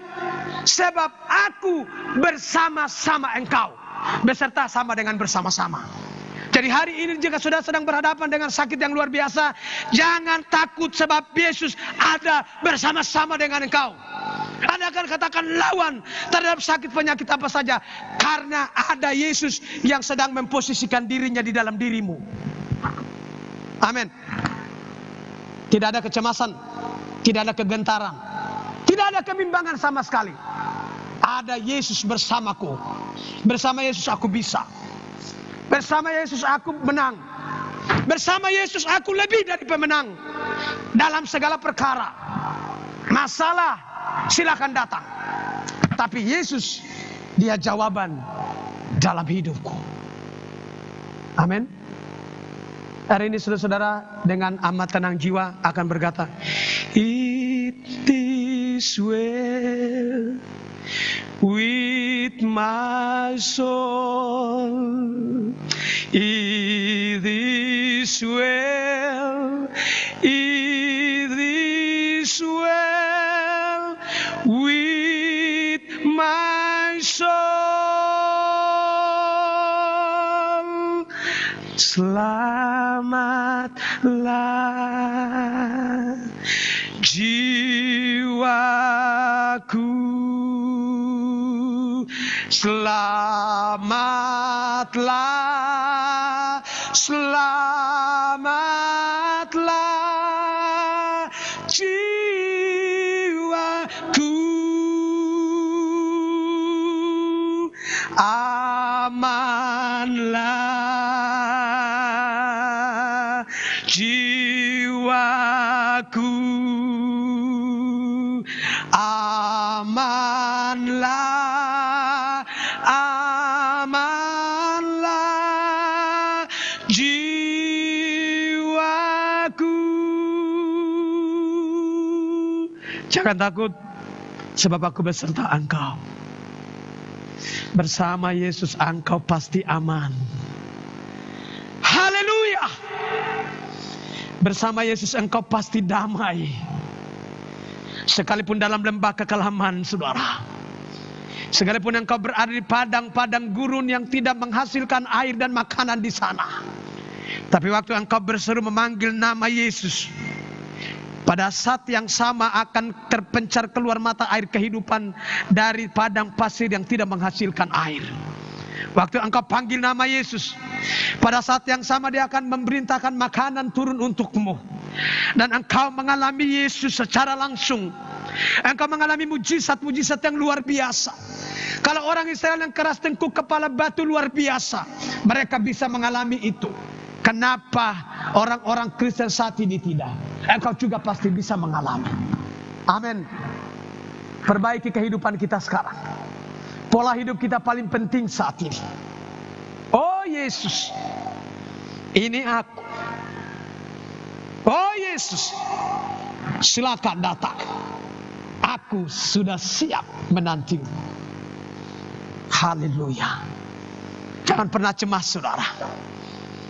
sebab aku bersama-sama engkau. Beserta sama dengan bersama-sama. Jadi hari ini jika saudara sedang berhadapan dengan sakit yang luar biasa, jangan takut, sebab Yesus ada bersama-sama dengan engkau. Anda akan katakan lawan terhadap sakit penyakit apa saja, karena ada Yesus yang sedang memposisikan dirinya di dalam dirimu. Amin. Tidak ada kecemasan, tidak ada kegentaran, tidak ada kebimbangan sama sekali. Ada Yesus bersamaku. Bersama Yesus aku bisa. Bersama Yesus aku menang. Bersama Yesus aku lebih dari pemenang dalam segala perkara. Masalah silakan datang, tapi Yesus dia jawaban dalam hidupku. Amin. Hari ini saudara-saudara dengan amat tenang jiwa akan berkata, it is well with my soul, it is well, it is well with my soul. Selamatlah jiwaku, selamatlah, selamatlah jiwaku, amanlah jiwaku, amanlah, amanlah jiwaku. Jangan takut, sebab aku beserta engkau. Bersama Yesus engkau pasti aman. Haleluya. Bersama Yesus engkau pasti damai. Sekalipun dalam lembah kekelaman, saudara. Sekalipun engkau berada di padang-padang gurun yang tidak menghasilkan air dan makanan di sana. Tapi waktu engkau berseru memanggil nama Yesus, pada saat yang sama akan terpencar keluar mata air kehidupan dari padang pasir yang tidak menghasilkan air. Waktu engkau panggil nama Yesus, pada saat yang sama dia akan memerintahkan makanan turun untukmu. Dan engkau mengalami Yesus secara langsung. Engkau mengalami mujizat-mujizat yang luar biasa. Kalau orang Israel yang keras tengkuk kepala batu luar biasa, mereka bisa mengalami itu. Kenapa orang-orang Kristen saat ini tidak? Engkau juga pasti bisa mengalami. Amin. Perbaiki kehidupan kita sekarang. Pola hidup kita paling penting saat ini. Oh Yesus, ini aku. Oh Yesus, silakan datang. Aku sudah siap menantimu. Haleluya. Jangan pernah cemas, saudara.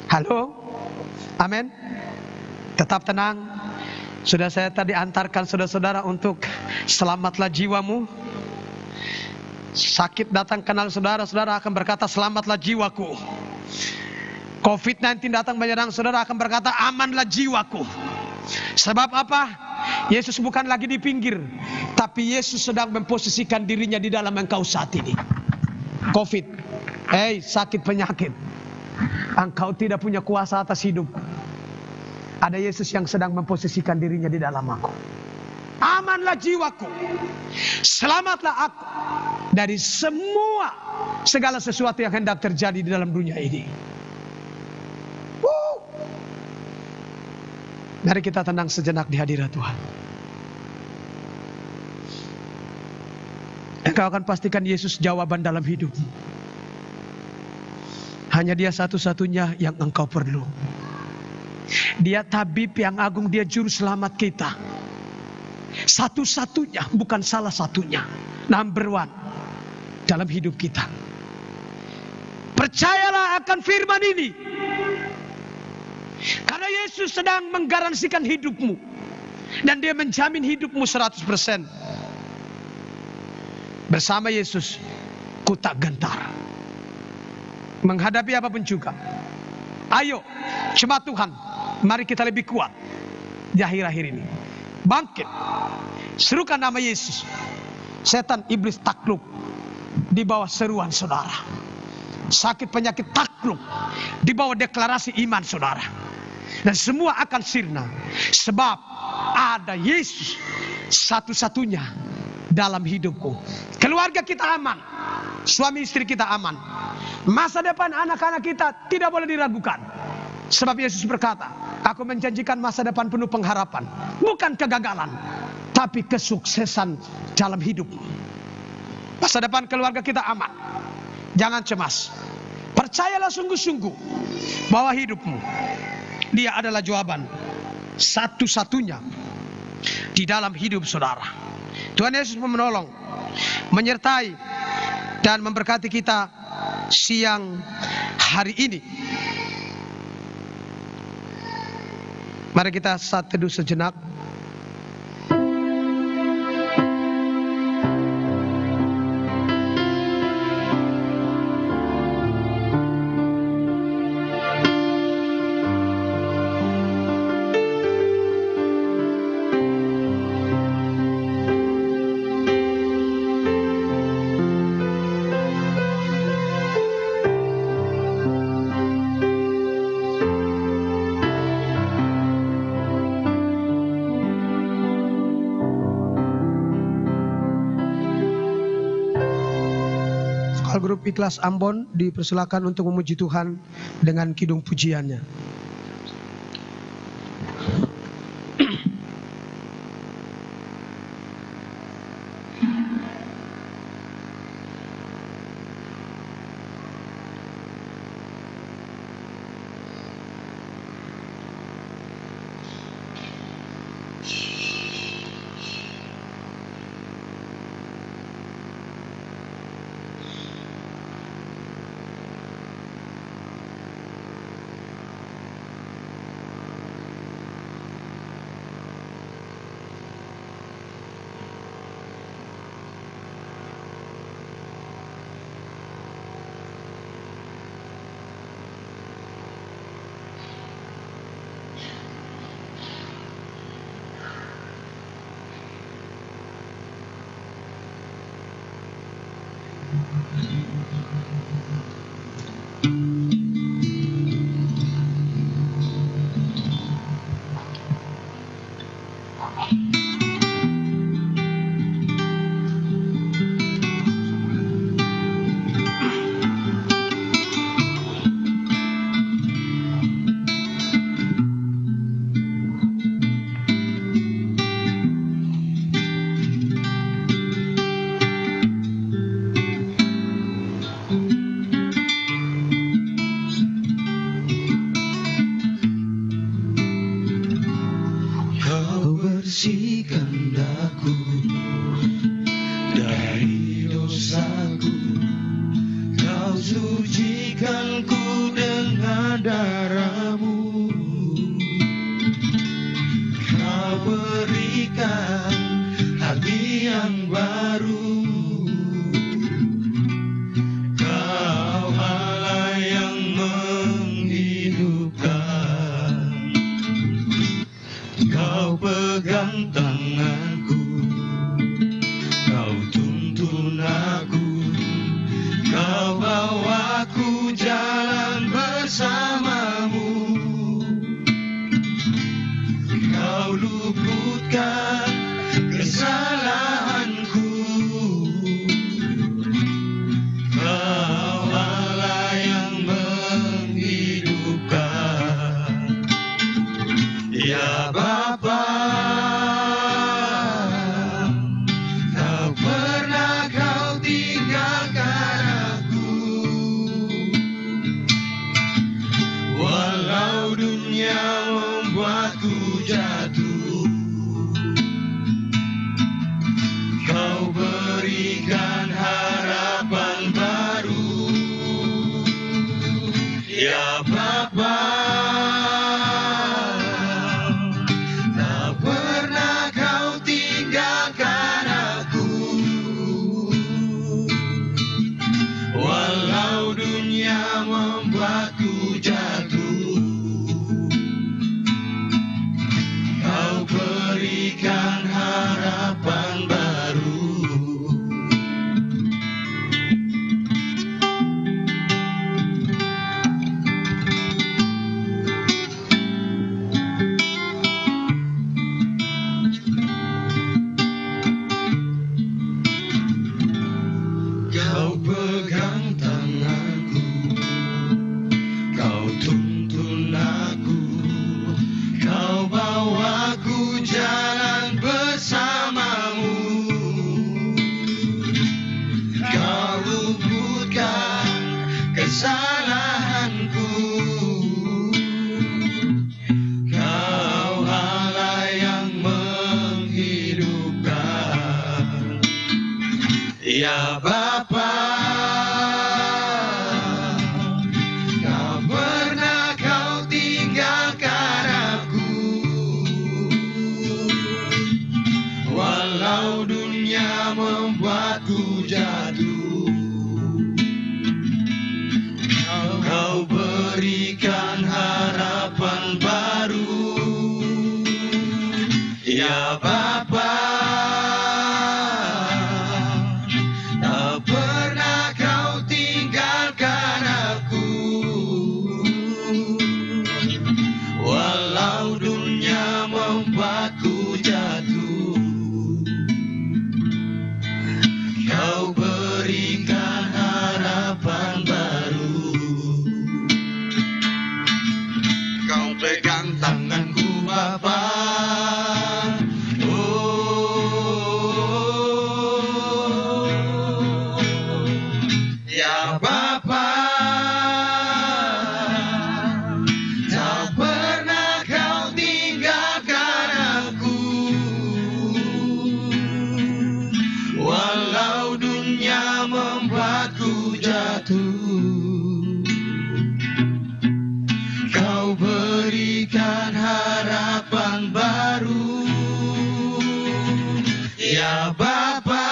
Halo, amin. Tetap tenang. Sudah saya tadi antarkan saudara-saudara untuk selamatlah jiwamu. Sakit datang kenal saudara, saudara akan berkata selamatlah jiwaku. COVID-19 datang menyerang saudara, akan berkata amanlah jiwaku. Sebab apa? Yesus bukan lagi di pinggir, tapi Yesus sedang memposisikan dirinya di dalam engkau saat ini. COVID, sakit penyakit, engkau tidak punya kuasa atas hidup. Ada Yesus yang sedang memposisikan dirinya di dalam aku. Amanlah jiwaku, selamatlah aku dari segala sesuatu yang hendak terjadi di dalam dunia ini. Mari kita tenang sejenak di hadirat Tuhan. Engkau akan pastikan Yesus jawaban dalam hidupmu. Hanya Dia satu-satunya yang engkau perlu. Dia tabib yang agung, Dia juru selamat kita. Satu-satunya, bukan salah satunya. Number one dalam hidup kita. Percayalah akan firman ini. Karena Yesus sedang menggaransikan hidupmu. Dan Dia menjamin hidupmu 100%. Bersama Yesus, ku tak gentar. Menghadapi apapun juga. Ayo, jemaat Tuhan, mari kita lebih kuat di akhir-akhir ini. Bangkit, serukan nama Yesus. Setan iblis takluk di bawah seruan saudara. Sakit penyakit takluk di bawah deklarasi iman saudara. Dan semua akan sirna. Sebab ada Yesus satu-satunya dalam hidupku. Keluarga kita aman. Suami istri kita aman. Masa depan anak-anak kita tidak boleh diragukan. Sebab Yesus berkata, aku menjanjikan masa depan penuh pengharapan. Bukan kegagalan, tapi kesuksesan dalam hidupmu. Masa depan keluarga kita aman. Jangan cemas. Percayalah sungguh-sungguh bahwa hidupmu, Dia adalah jawaban satu-satunya di dalam hidup saudara. Tuhan Yesus menolong, menyertai dan memberkati kita siang hari ini. Mari kita saat teduh sejenak. Grup Ikhlas Ambon dipersilakan untuk memuji Tuhan dengan kidung pujiannya. belikanku dengan darah-Mu. Kau berikan hati yang baru. Kau Allah yang menghidupkan. Kau pegang tanganku. Kau tuntun aku. Kau bawaku jalan bersama-Mu. Kau luputkan kesalahanku. Kau Allah yang menghidupkan. Ya Bapa, tak pernah Kau tinggalkan aku. Walau dunia membuatku jatuh, Kau berikan harapan baru. Ya Bapa, tak pernah Kau tinggalkan aku. Walau dunia membuatku jatuh, Kau berikan harapan baru. Kau pegang tanganku. Kau tuntun aku. Kau bawaku jalan bersama-Mu. Kau luputkan kesalahanku. Kau Allah yang menghidupkan. Ya Bapa, tak pernah Kau tinggalkan aku. Walau dunia membuatku jatuh, Kau berikan harapan baru. Ya Bapa, tak pernah Kau tinggalkan aku. Walau dunia membuatku jatuh, Kau berikan harapan baru. Kau pegang tanganku Bapa. Ya Bapa, tak pernah Kau tinggalkan aku. Walau dunia membuatku jatuh, Kau berikan harapan baru. Ya Bapa,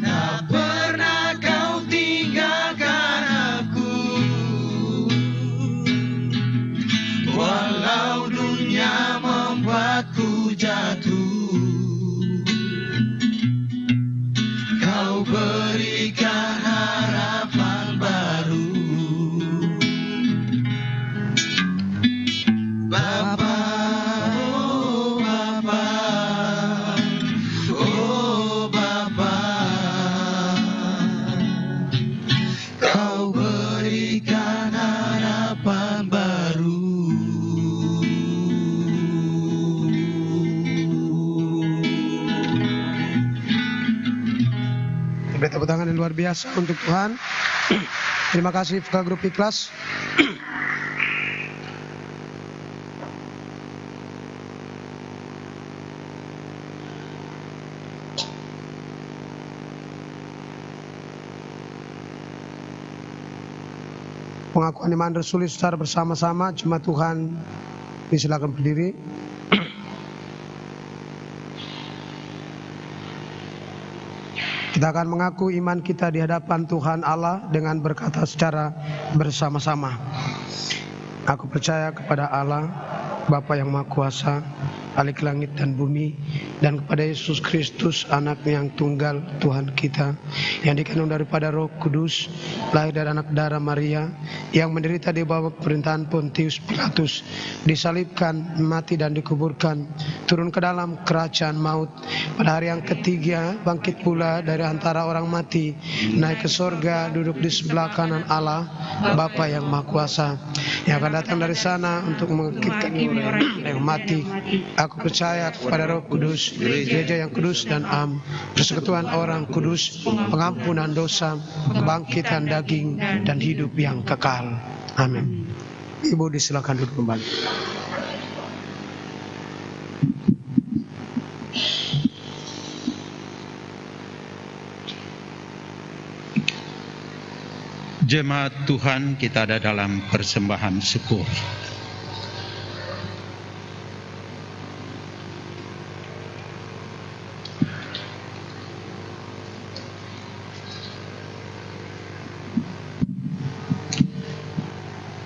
tak pernah Kau tinggalkan aku. Walau dunia membuatku jatuh, Kau berikan harapan baru. Bapa, oh Bapa, oh Bapa, Kau berikan harapan baru. Tepuk tangan yang luar biasa untuk Tuhan. Terima kasih FK Grup Ikhlas. Pengakuan iman tersulit secara bersama-sama. Jemaat Tuhan, silakan berdiri. Kita akan mengaku iman kita di hadapan Tuhan Allah dengan berkata secara bersama-sama. Aku percaya kepada Allah, Bapa yang Maha Kuasa, Khalik langit dan bumi, dan kepada Yesus Kristus, Anak-Nya yang tunggal, Tuhan kita, yang dikandung daripada Roh Kudus, lahir dari anak darah Maria, yang menderita di bawah pemerintahan Pontius Pilatus, disalibkan, mati dan dikuburkan, turun ke dalam kerajaan maut, pada hari yang ketiga bangkit pula dari antara orang mati, naik ke sorga, duduk di sebelah kanan Allah, Bapa yang Maha Kuasa, yang akan datang dari sana untuk membangkitkan orang yang mati. Aku percaya kepada Roh Kudus, gereja yang kudus dan am, persekutuan orang kudus, pengampunan dosa, kebangkitan daging, dan hidup yang kekal. Amin. Ibu disilakan duduk kembali. Jemaat Tuhan, kita ada dalam persembahan syukur.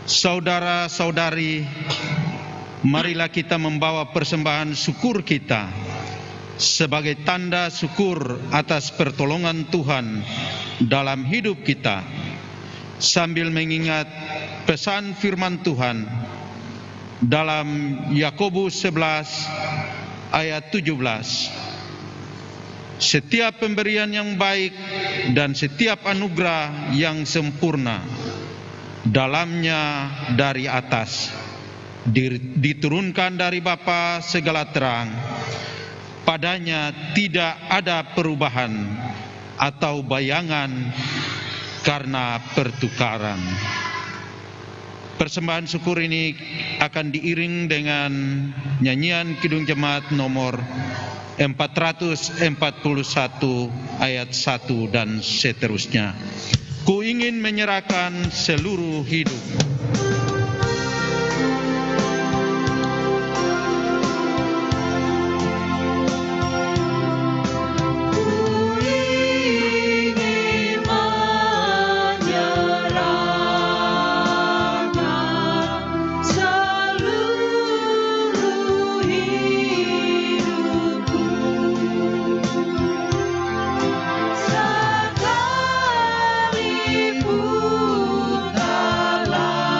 Saudara-saudari, marilah kita membawa persembahan syukur kita sebagai tanda syukur atas pertolongan Tuhan dalam hidup kita, sambil mengingat pesan firman Tuhan dalam Yakobus 11 ayat 17. Setiap pemberian yang baik dan setiap anugerah yang sempurna dalamnya dari atas, diturunkan dari Bapa segala terang. Padanya tidak ada perubahan atau bayangan karena pertukaran. Persembahan syukur ini akan diiring dengan nyanyian Kidung Jemaat nomor 441 ayat 1 dan seterusnya. Ku ingin menyerahkan seluruh hidup. Sekalipun dalam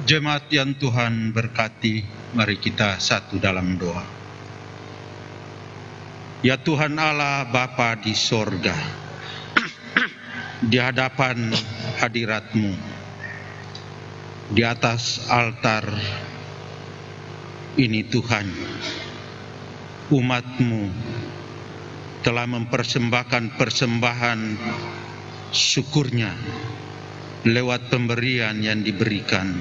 Jemaat yang Tuhan berkati, mari kita satu dalam doa. Ya Tuhan Allah Bapa di sorga, di hadapan hadirat-Mu, di atas altar ini Tuhan, umat-Mu telah mempersembahkan persembahan syukurnya lewat pemberian yang diberikan.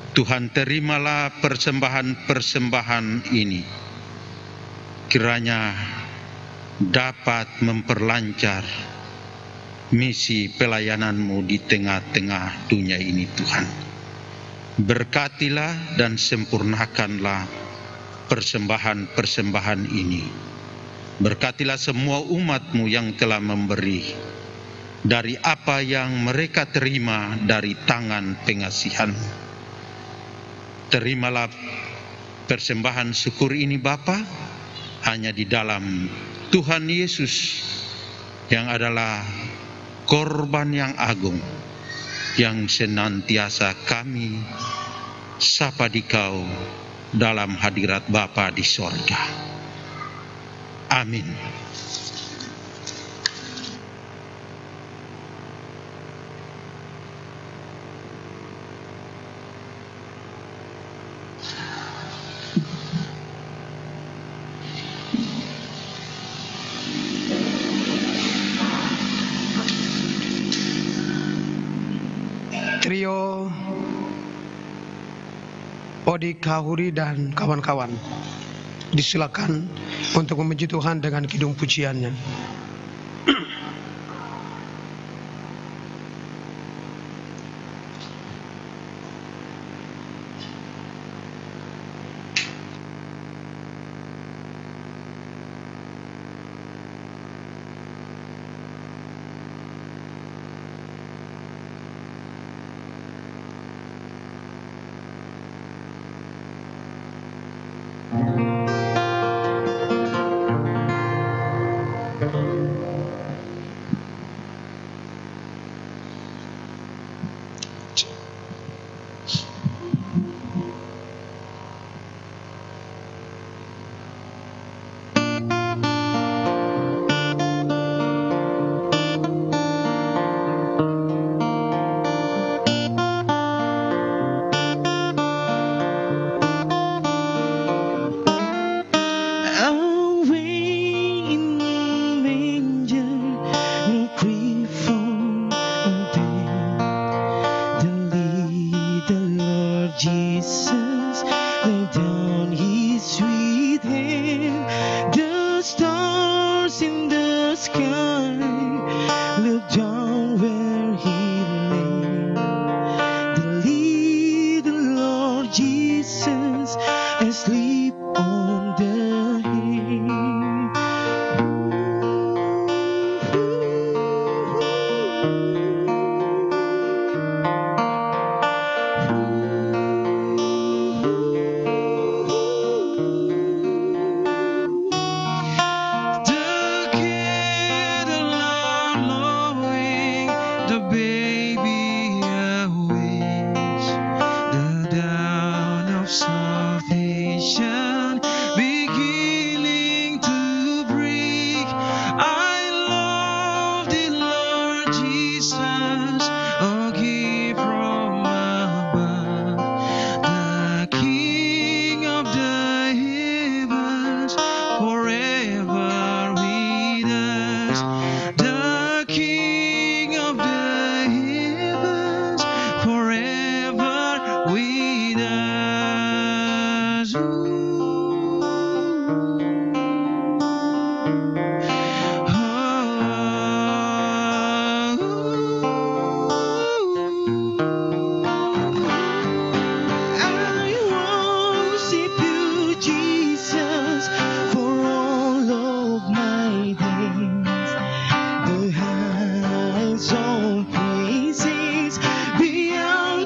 Tuhan, terimalah persembahan-persembahan ini, kiranya dapat memperlancar misi pelayanan-Mu di tengah-tengah dunia ini Tuhan. Berkatilah dan sempurnakanlah persembahan-persembahan ini. Berkatilah semua umat-Mu yang telah memberi dari apa yang mereka terima dari tangan pengasihan-Mu. Terimalah persembahan syukur ini Bapa, hanya di dalam Tuhan Yesus yang adalah korban yang agung, yang senantiasa kami sapa Dikau dalam hadirat Bapa di sorga. Amin. Trio Odi Kahuri dan kawan-kawan disilakan untuk memuji Tuhan dengan kidung pujiannya.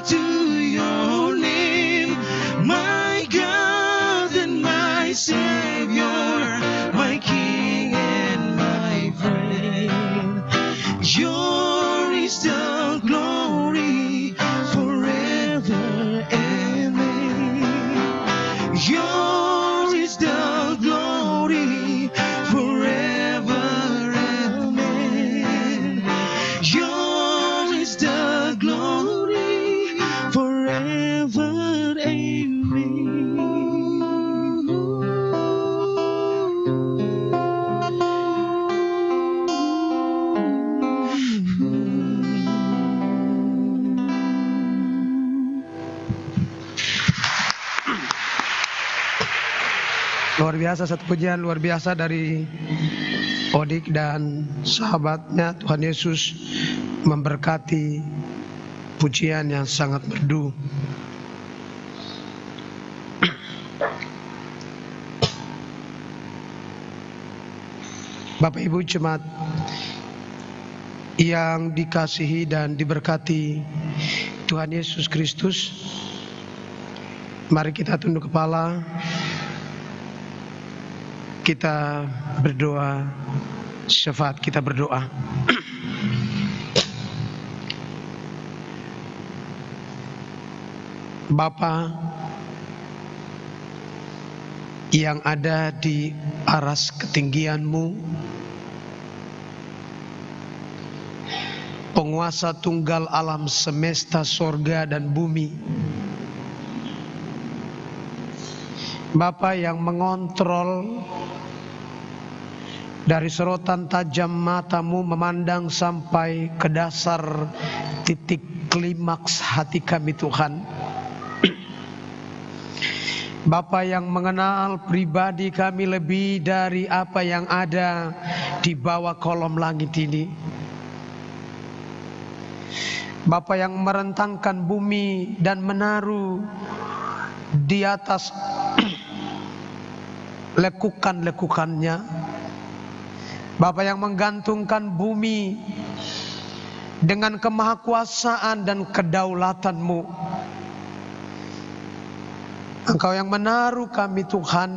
To your name, my God and Yours is the glory forever. Amen. Yours is the glory forever. Luar biasa, satu pujian luar biasa dari Odik dan sahabatnya. Tuhan Yesus memberkati pujian yang sangat merdu. Bapak Ibu jemaat yang dikasihi dan diberkati Tuhan Yesus Kristus, mari kita tunduk kepala. Kita berdoa, syafaat kita berdoa. Bapa yang ada di aras ketinggian-Mu, penguasa tunggal alam semesta, sorga dan bumi, Bapa yang mengontrol dari sorotan tajam mata-Mu memandang sampai ke dasar titik klimaks hati kami Tuhan. Bapa yang mengenal pribadi kami lebih dari apa yang ada di bawah kolom langit ini. Bapa yang merentangkan bumi dan menaruh di atas lekukan-lekukannya. Bapa yang menggantungkan bumi dengan kemahakuasaan dan kedaulatan-Mu. Engkau yang menaruh kami Tuhan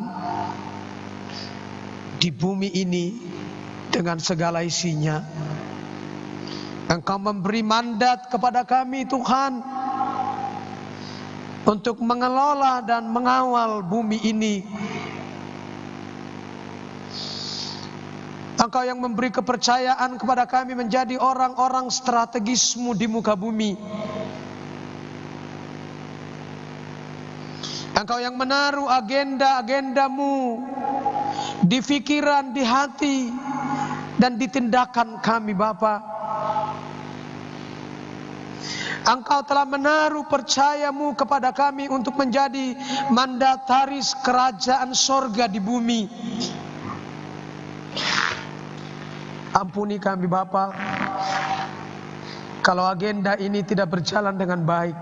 di bumi ini dengan segala isinya. Engkau memberi mandat kepada kami Tuhan untuk mengelola dan mengawal bumi ini. Engkau yang memberi kepercayaan kepada kami menjadi orang-orang strategis-Mu di muka bumi. Engkau yang menaruh agenda-agenda-Mu di pikiran, di hati, dan di tindakan kami Bapa. Engkau telah menaruh percaya-Mu kepada kami untuk menjadi mandataris kerajaan sorga di bumi. Ampuni kami Bapa, kalau agenda ini tidak berjalan dengan baik.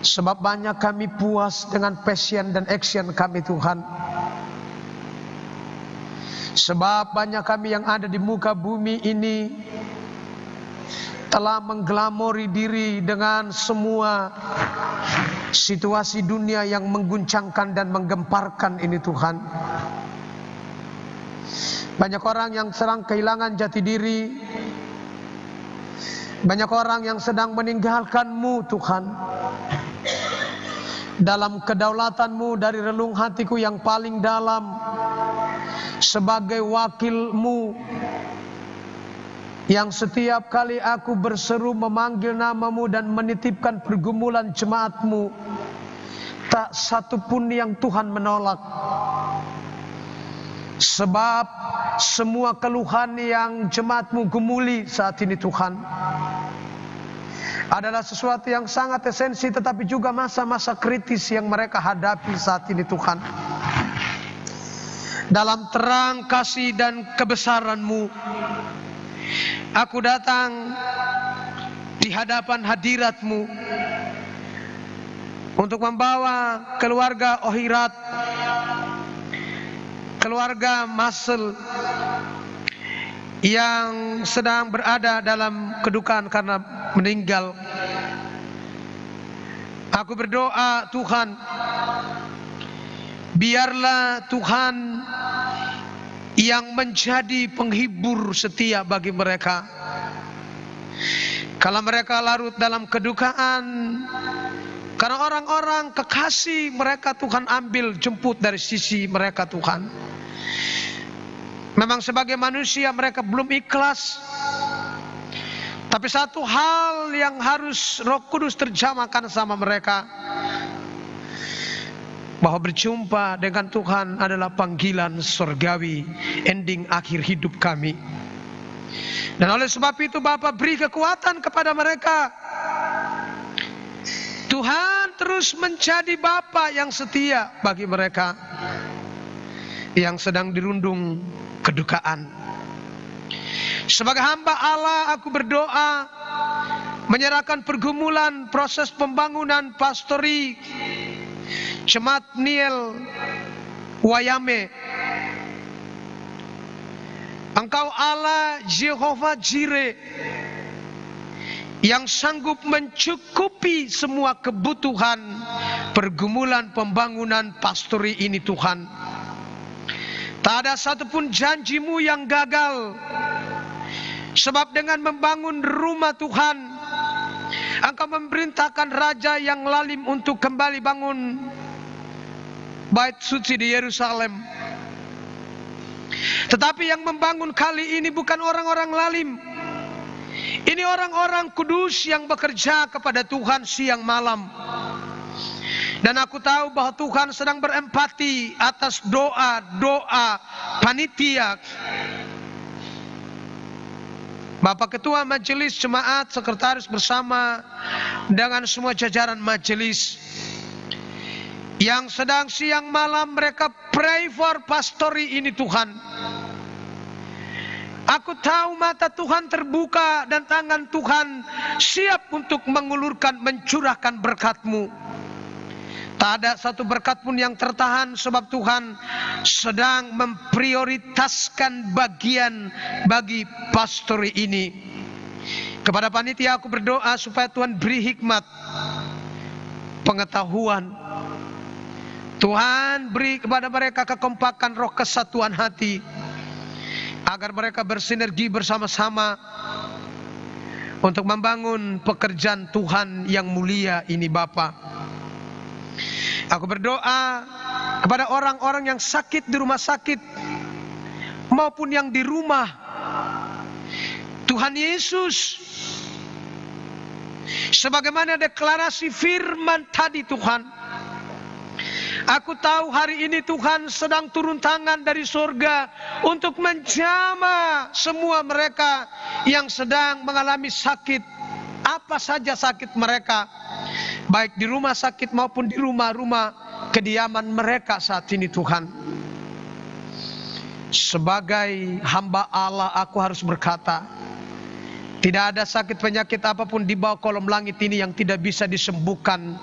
Sebab banyak kami puas dengan passion dan action kami Tuhan. Sebab banyak kami yang ada di muka bumi ini telah mengglamori diri dengan semua situasi dunia yang mengguncangkan dan menggemparkan ini Tuhan. Banyak orang yang sedang kehilangan jati diri. Banyak orang yang sedang meninggalkan-Mu Tuhan. Dalam kedaulatan-Mu dari relung hatiku yang paling dalam, sebagai wakil-Mu yang setiap kali aku berseru memanggil nama-Mu dan menitipkan pergumulan jemaat-Mu, tak satu pun yang Tuhan menolak. Sebab semua keluhan yang jemaat-Mu gumuli saat ini Tuhan adalah sesuatu yang sangat esensi, tetapi juga masa-masa kritis yang mereka hadapi saat ini Tuhan. Dalam terang kasih dan kebesaran-Mu, aku datang di hadapan hadirat-Mu untuk membawa keluarga Ohirat, keluarga Masel yang sedang berada dalam kedukaan karena meninggal. Aku berdoa Tuhan, biarlah Tuhan yang menjadi penghibur setia bagi mereka. Kalau mereka larut dalam kedukaan, Karena orang-orang kekasih mereka Tuhan ambil jemput dari sisi mereka Tuhan. Memang sebagai manusia mereka belum ikhlas. Tapi satu hal yang harus Roh Kudus terjamahkan sama mereka, bahwa berjumpa dengan Tuhan adalah panggilan surgawi, ending akhir hidup kami. Dan oleh sebab itu Bapa beri kekuatan kepada mereka. Tuhan terus menjadi Bapa yang setia bagi mereka yang sedang dirundung kedukaan. Sebagai hamba Allah, aku berdoa menyerahkan pergumulan proses pembangunan pastori Jemaat Niel Wayame. Engkau Allah Jehovah Jireh yang sanggup mencukupi semua kebutuhan pergumulan pembangunan pastori ini Tuhan. Tak ada satupun janjimu yang gagal. Sebab dengan membangun rumah Tuhan, Engkau memerintahkan raja yang lalim untuk kembali bangun bait suci di Yerusalem. Tetapi yang membangun kali ini bukan orang-orang lalim. Ini orang-orang kudus yang bekerja kepada Tuhan siang malam. Dan aku tahu bahwa Tuhan sedang berempati atas doa-doa panitia. Bapak Ketua Majelis Jemaat, Sekretaris bersama dengan semua jajaran majelis yang sedang siang malam mereka pray for pastori ini Tuhan. Aku tahu mata Tuhan terbuka dan tangan Tuhan siap untuk mengulurkan, mencurahkan berkat-Mu. Tak ada satu berkat pun yang tertahan sebab Tuhan sedang memprioritaskan bagian bagi pastori ini. Kepada panitia aku berdoa supaya Tuhan beri hikmat, pengetahuan. Tuhan beri kepada mereka kekompakan roh, kesatuan hati, agar mereka bersinergi bersama-sama untuk membangun pekerjaan Tuhan yang mulia ini Bapa. Aku berdoa kepada orang-orang yang sakit di rumah sakit maupun yang di rumah. Tuhan Yesus, sebagaimana deklarasi firman tadi Tuhan, aku tahu hari ini Tuhan sedang turun tangan dari surga untuk menjamah semua mereka yang sedang mengalami sakit, apa saja sakit mereka, baik di rumah sakit maupun di rumah-rumah kediaman mereka saat ini Tuhan. Sebagai hamba Allah aku harus berkata, tidak ada sakit penyakit apapun di bawah kolom langit ini yang tidak bisa disembuhkan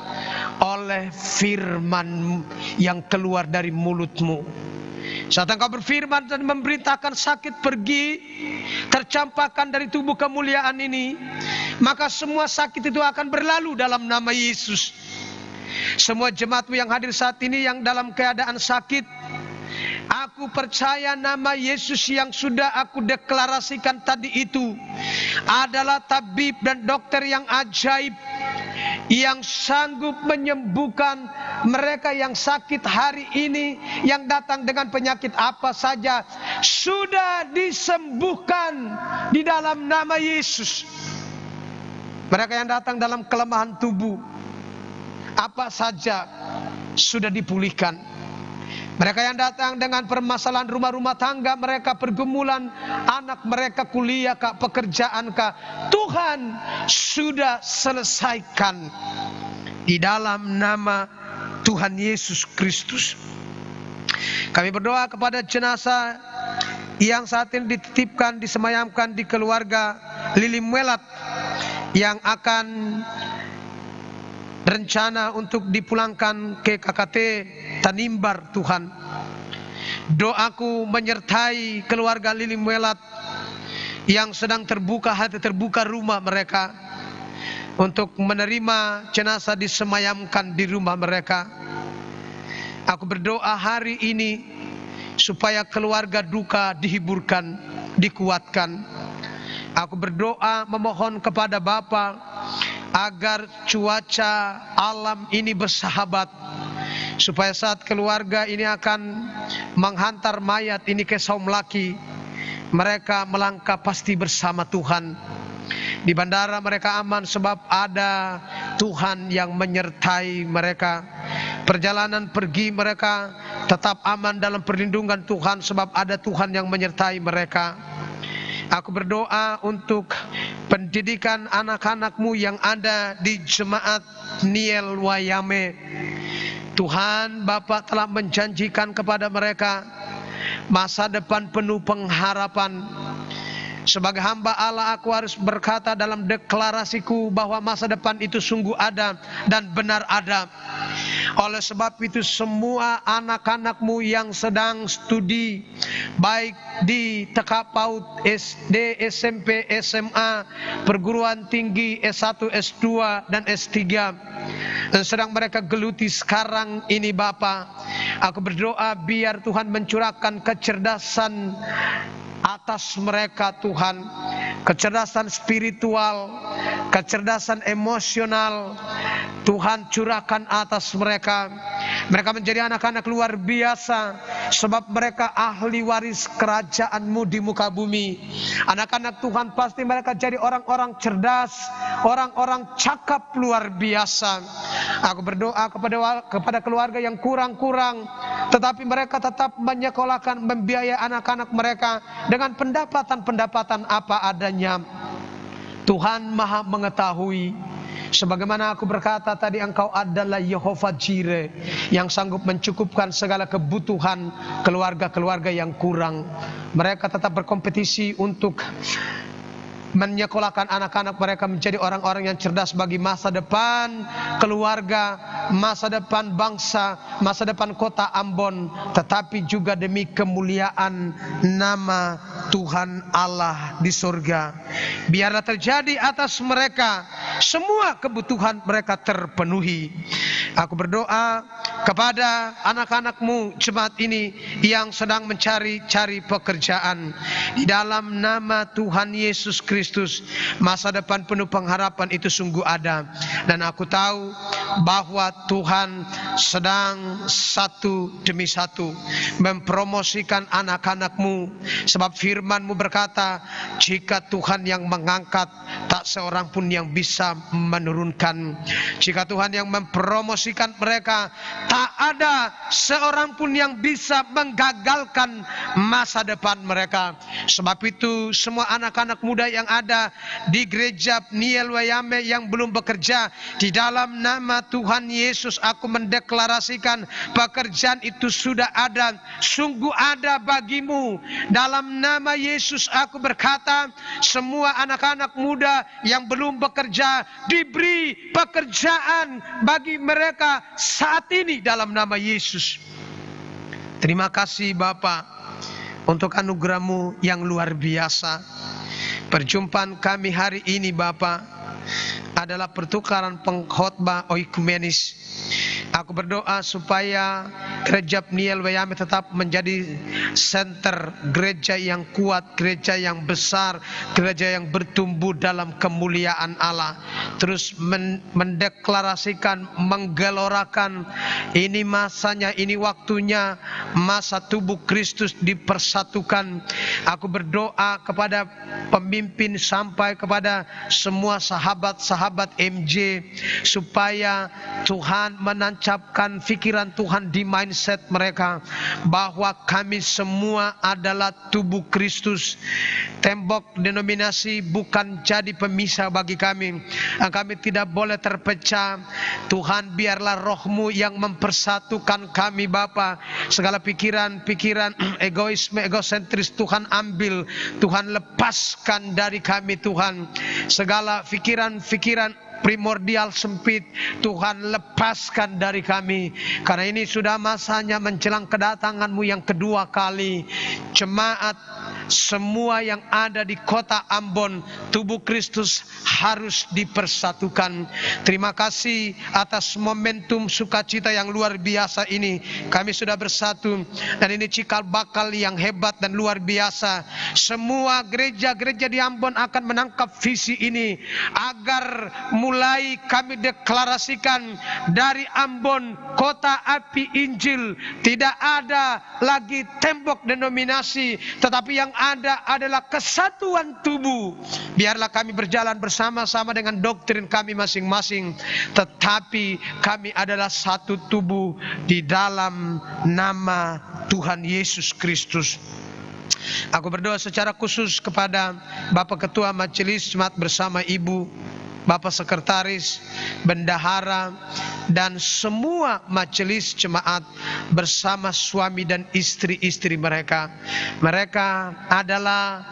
oleh firman yang keluar dari mulut-Mu. Saat Engkau berfirman dan memerintahkan sakit pergi, tercampakkan dari tubuh kemuliaan ini, maka semua sakit itu akan berlalu dalam nama Yesus. Semua jemaat-Mu yang hadir saat ini yang dalam keadaan sakit, aku percaya nama Yesus yang sudah aku deklarasikan tadi itu adalah tabib dan dokter yang ajaib, yang sanggup menyembuhkan mereka yang sakit hari ini, yang datang dengan penyakit apa saja, sudah disembuhkan di dalam nama Yesus. Mereka yang datang dalam kelemahan tubuh, apa saja sudah dipulihkan. Mereka yang datang dengan permasalahan rumah-rumah tangga mereka, pergumulan anak mereka, kuliah kah, pekerjaan kah, Tuhan sudah selesaikan di dalam nama Tuhan Yesus Kristus. Kami berdoa kepada jenazah yang saat ini dititipkan, disemayamkan di keluarga Lili Muelat yang akan rencana untuk dipulangkan ke KKT Tanimbar Tuhan. Doaku menyertai keluarga Lili Muelat yang sedang terbuka hati, terbuka rumah mereka untuk menerima jenazah disemayamkan di rumah mereka. Aku berdoa hari ini supaya keluarga duka dihiburkan, dikuatkan. Aku berdoa memohon kepada Bapa agar cuaca alam ini bersahabat, supaya saat keluarga ini akan menghantar mayat ini ke saum laki, mereka melangkah pasti bersama Tuhan. Di bandara mereka aman sebab ada Tuhan yang menyertai mereka. Perjalanan pergi mereka tetap aman dalam perlindungan Tuhan sebab ada Tuhan yang menyertai mereka. Aku berdoa untuk pendidikan anak-anakmu yang ada di jemaat Niel Wayame. Tuhan Bapa telah menjanjikan kepada mereka masa depan penuh pengharapan. Sebagai hamba Allah, aku harus berkata dalam deklarasiku bahwa masa depan itu sungguh ada dan benar ada. Oleh sebab itu semua anak-anakmu yang sedang studi, baik di TK PAUD, SD, SMP, SMA, perguruan tinggi, S1, S2, dan S3, dan sedang mereka geluti sekarang ini Bapa, aku berdoa biar Tuhan mencurahkan kecerdasan atas mereka Tuhan, kecerdasan spiritual, kecerdasan emosional, Tuhan curahkan atas mereka. Mereka menjadi anak-anak luar biasa sebab mereka ahli waris kerajaan-Mu di muka bumi. Anak-anak Tuhan pasti mereka jadi orang-orang cerdas, orang-orang cakap luar biasa. Aku berdoa kepada keluarga yang kurang-kurang, tetapi mereka tetap menyekolahkan, membiayai anak-anak mereka dengan pendapatan-pendapatan apa adanya. Tuhan Maha mengetahui. Sebagaimana aku berkata tadi, Engkau adalah Yehova Jireh yang sanggup mencukupkan segala kebutuhan keluarga-keluarga yang kurang. Mereka tetap berkompetisi untuk menyekolahkan anak-anak mereka menjadi orang-orang yang cerdas bagi masa depan keluarga, masa depan bangsa, masa depan kota Ambon, tetapi juga demi kemuliaan nama Tuhan Allah di surga. Biarlah terjadi atas mereka semua kebutuhan mereka terpenuhi. Aku berdoa kepada anak-anak-Mu jemaat ini yang sedang mencari-cari pekerjaan, di dalam nama Tuhan Yesus Kristus, masa depan penuh pengharapan itu sungguh ada. Dan aku tahu bahwa Tuhan sedang satu demi satu mempromosikan anak-anak-Mu, sebab firman-Mu berkata, jika Tuhan yang mengangkat, tak seorang pun yang bisa menurunkan. Jika Tuhan yang mempromosikan mereka, tak ada seorang pun yang bisa menggagalkan masa depan mereka. Sebab itu semua anak-anak muda yang ada di gereja Niel Wayame yang belum bekerja, di dalam nama Tuhan Yesus aku mendeklarasikan pekerjaan itu sudah ada, sungguh ada bagimu. Dalam nama Yesus aku berkata, semua anak-anak muda yang belum bekerja diberi pekerjaan bagi mereka saat ini dalam nama Yesus. Terima kasih Bapa untuk anugerah-Mu yang luar biasa. Perjumpaan kami hari ini Bapa adalah pertukaran pengkhotbah oikumenis. Aku berdoa supaya gereja Niel Wayame tetap menjadi center gereja yang kuat, gereja yang besar, gereja yang bertumbuh dalam kemuliaan Allah. Terus mendeklarasikan, menggelorakan, ini masanya, ini waktunya, masa tubuh Kristus dipersatukan. Aku berdoa kepada pemimpin sampai kepada semua sahabat-sahabat MJ, supaya Tuhan menancapkan pikiran Tuhan di mindset mereka bahwa kami semua adalah tubuh Kristus. Tembok denominasi bukan jadi pemisah bagi kami. Kami tidak boleh terpecah. Tuhan, biarlah Roh-Mu yang mempersatukan kami Bapa. Segala pikiran-pikiran egoisme, egosentris Tuhan ambil, Tuhan lepaskan dari kami Tuhan. Segala pikiran-pikiran primordial sempit Tuhan lepaskan dari kami, karena ini sudah masanya menjelang kedatangan-Mu yang kedua kali. Jemaat semua yang ada di kota Ambon, tubuh Kristus harus dipersatukan. Terima kasih atas momentum sukacita yang luar biasa ini. Kami sudah bersatu dan ini cikal bakal yang hebat dan luar biasa. Semua gereja-gereja di Ambon akan menangkap visi ini agar mulai kami deklarasikan dari Ambon, kota api Injil. Tidak ada lagi tembok denominasi, tetapi yang ada adalah kesatuan tubuh. Biarlah kami berjalan bersama-sama dengan doktrin kami masing-masing, tetapi kami adalah satu tubuh di dalam nama Tuhan Yesus Kristus. Aku berdoa secara khusus kepada Bapak Ketua Majelis Jemaat bersama Ibu, Bapak Sekretaris, Bendahara, dan semua majelis jemaat bersama suami dan istri-istri mereka. Mereka adalah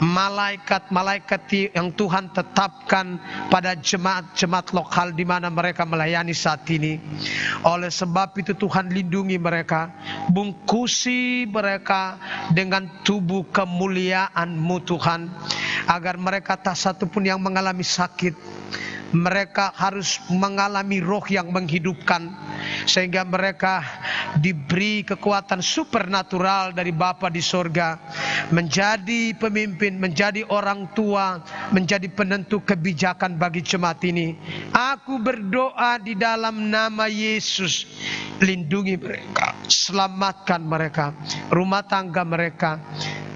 malaikat-malaikat yang Tuhan tetapkan pada jemaat-jemaat lokal di mana mereka melayani saat ini. Oleh sebab itu Tuhan lindungi mereka, bungkusi mereka dengan tubuh kemuliaan-Mu Tuhan, agar mereka tak satu pun yang mengalami sakit. Mereka harus mengalami roh yang menghidupkan, sehingga mereka diberi kekuatan supernatural dari Bapa di sorga, menjadi pemimpin, menjadi orang tua, menjadi penentu kebijakan bagi jemaat ini. Aku berdoa di dalam nama Yesus, lindungi mereka, selamatkan mereka, rumah tangga mereka,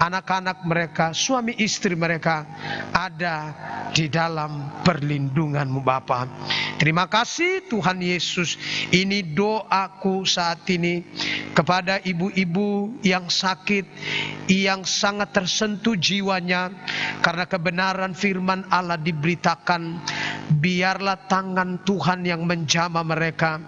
anak-anak mereka, suami istri mereka ada di dalam perlindungan-Mu Bapa. Terima kasih Tuhan Yesus. Ini doaku saat ini kepada ibu-ibu yang sakit, yang sangat tersentuh jiwanya karena kebenaran firman Allah diberitakan. Biarlah tangan Tuhan yang menjamah mereka.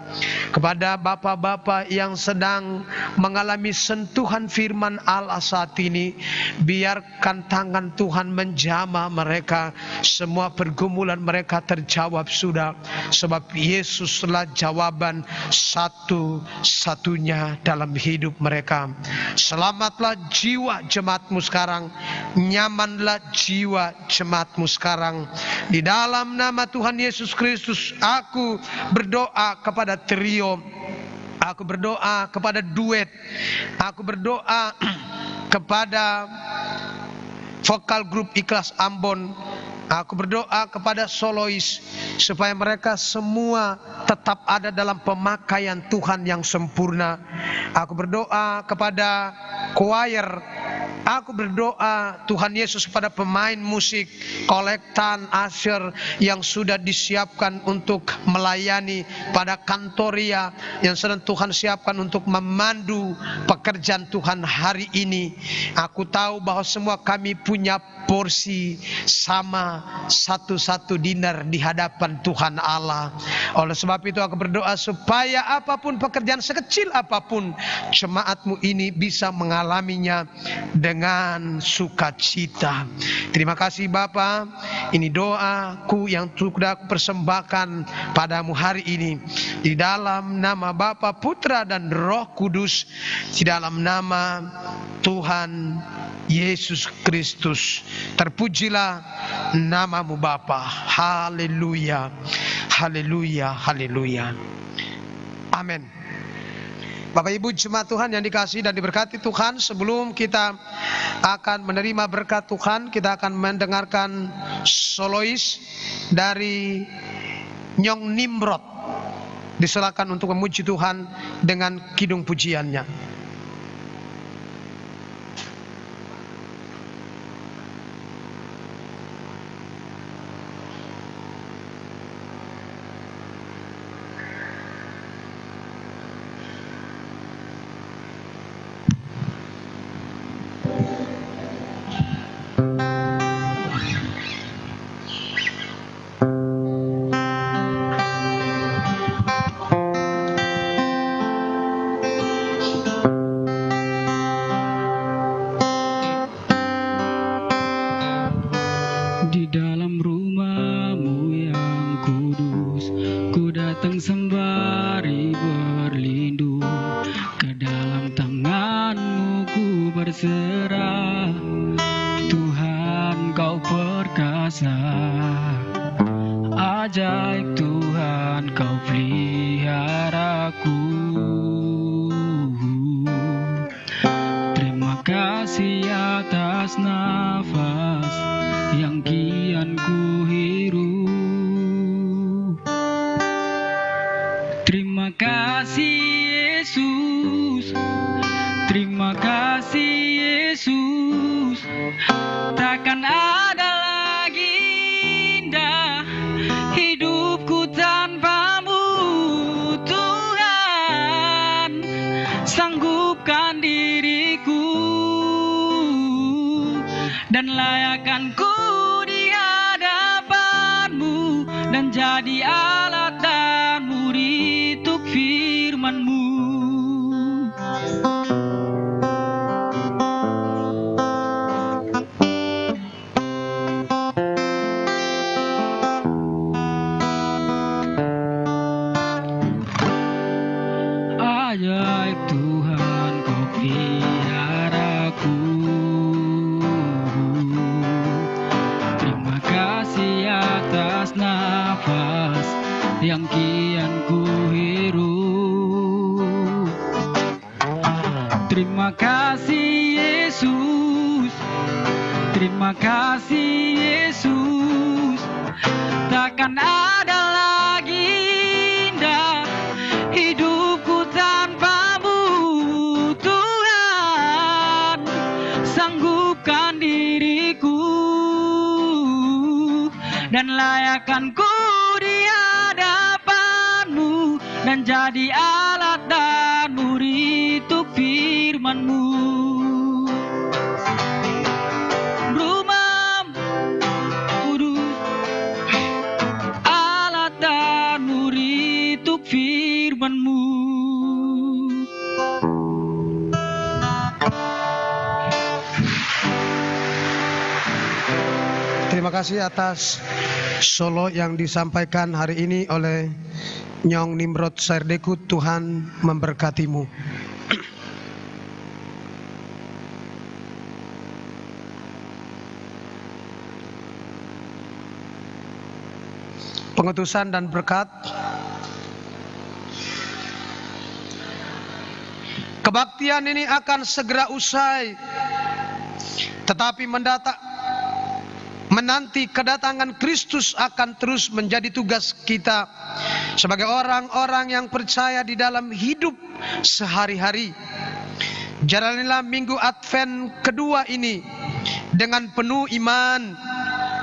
Kepada bapak-bapak yang sedang mengalami sentuhan firman Allah saat ini, biarkan tangan Tuhan menjamah mereka. Semua pergumulan mereka terjawab sudah, sebab Yesuslah jawaban satu-satunya dalam hidup mereka. Selamatlah jiwa jemaat-Mu sekarang, nyamanlah jiwa jemaat-Mu sekarang. Di dalam nama Tuhan Yesus Kristus, aku berdoa kepada trio, aku berdoa kepada duet, aku berdoa kepada vokal grup Ikhlas Ambon, aku berdoa kepada solois, supaya mereka semua tetap ada dalam pemakaian Tuhan yang sempurna. Aku berdoa kepada choir, aku berdoa Tuhan Yesus pada pemain musik, kolektan, usher yang sudah disiapkan untuk melayani pada kantoria yang sedang Tuhan siapkan untuk memandu pekerjaan Tuhan hari ini. Aku tahu bahwa semua kami punya porsi sama, satu-satu dinar di hadapan Tuhan Allah. Oleh sebab itu aku berdoa supaya apapun pekerjaan sekecil apapun, jemaat-Mu ini bisa mengalaminya dengan sukacita. Terima kasih Bapa. Ini doaku yang sudah aku persembahkan padamu hari ini, di dalam nama Bapa, Putra dan Roh Kudus, di dalam nama Tuhan Yesus Kristus. Terpujilah nama-Mu Bapa. Haleluya, haleluya, haleluya. Amin. Bapak Ibu jemaat Tuhan yang dikasihi dan diberkati Tuhan, sebelum kita akan menerima berkat Tuhan, kita akan mendengarkan solois dari Nyong Nimrod. Disilakan untuk memuji Tuhan dengan kidung pujiannya. atas nafas yang kian ku hirup. Terima kasih Yesus, terima kasih Yesus. Takkan ada lagi indah hidupku tanpamu, Tuhan. Sanggupkan diriku dan layakkan ku di hadapanmu, dan jadi alat dan murid untuk firman-Mu. Ajaib Tuhan, Kau peliharaku. Terima kasih atas nafas yang kian ku hirup. Terima kasih Yesus, terima kasih Yesus. Takkan ada lagi indah hidupku tanpamu, Tuhan. Sanggupkan diriku dan layakkan ku di hadapanmu, dan jadi alat dan murid untuk firman-Mu. Rumam kudus, alat dan murid untuk firman-Mu. Terima kasih atas solo yang disampaikan hari ini oleh Nyong Nimrod Serdeku. Tuhan memberkatimu. Pengutusan dan berkat. Kebaktian ini akan segera usai, tetapi menanti kedatangan Kristus akan terus menjadi tugas kita sebagai orang-orang yang percaya di dalam hidup sehari-hari. Jalanilah minggu Advent kedua ini dengan penuh iman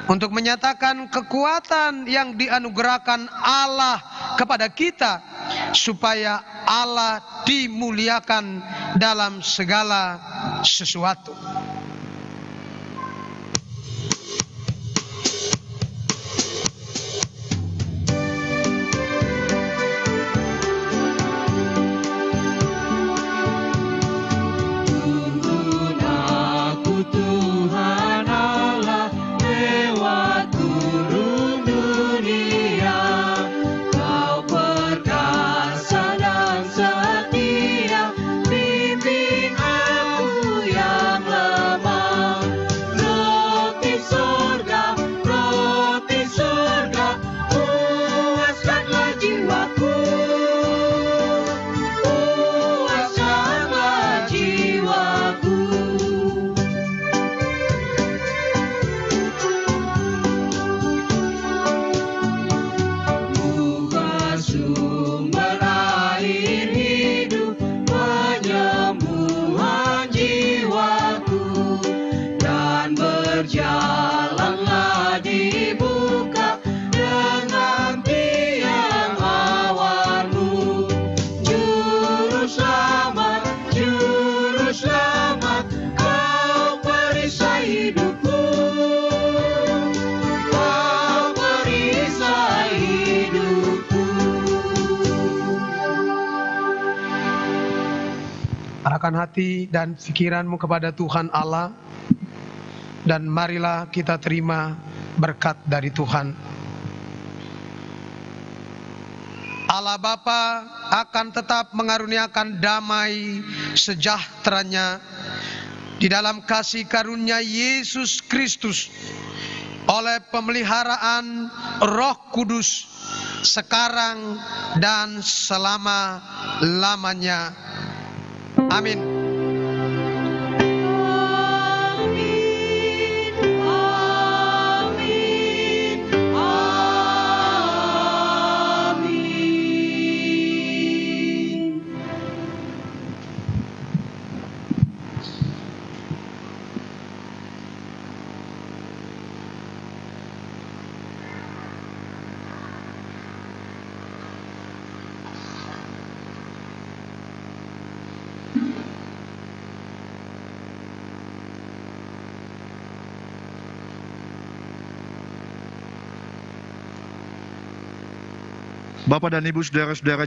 untuk menyatakan kekuatan yang dianugerahkan Allah kepada kita, supaya Allah dimuliakan dalam segala sesuatu. Arahkan hati dan pikiranmu kepada Tuhan Allah, dan marilah kita terima berkat dari Tuhan. Allah Bapa akan tetap mengaruniakan damai sejahtera-Nya di dalam kasih karunia Yesus Kristus oleh pemeliharaan Roh Kudus sekarang dan selama-lamanya. Amin. Amin. Bapak dan Ibu saudara-saudara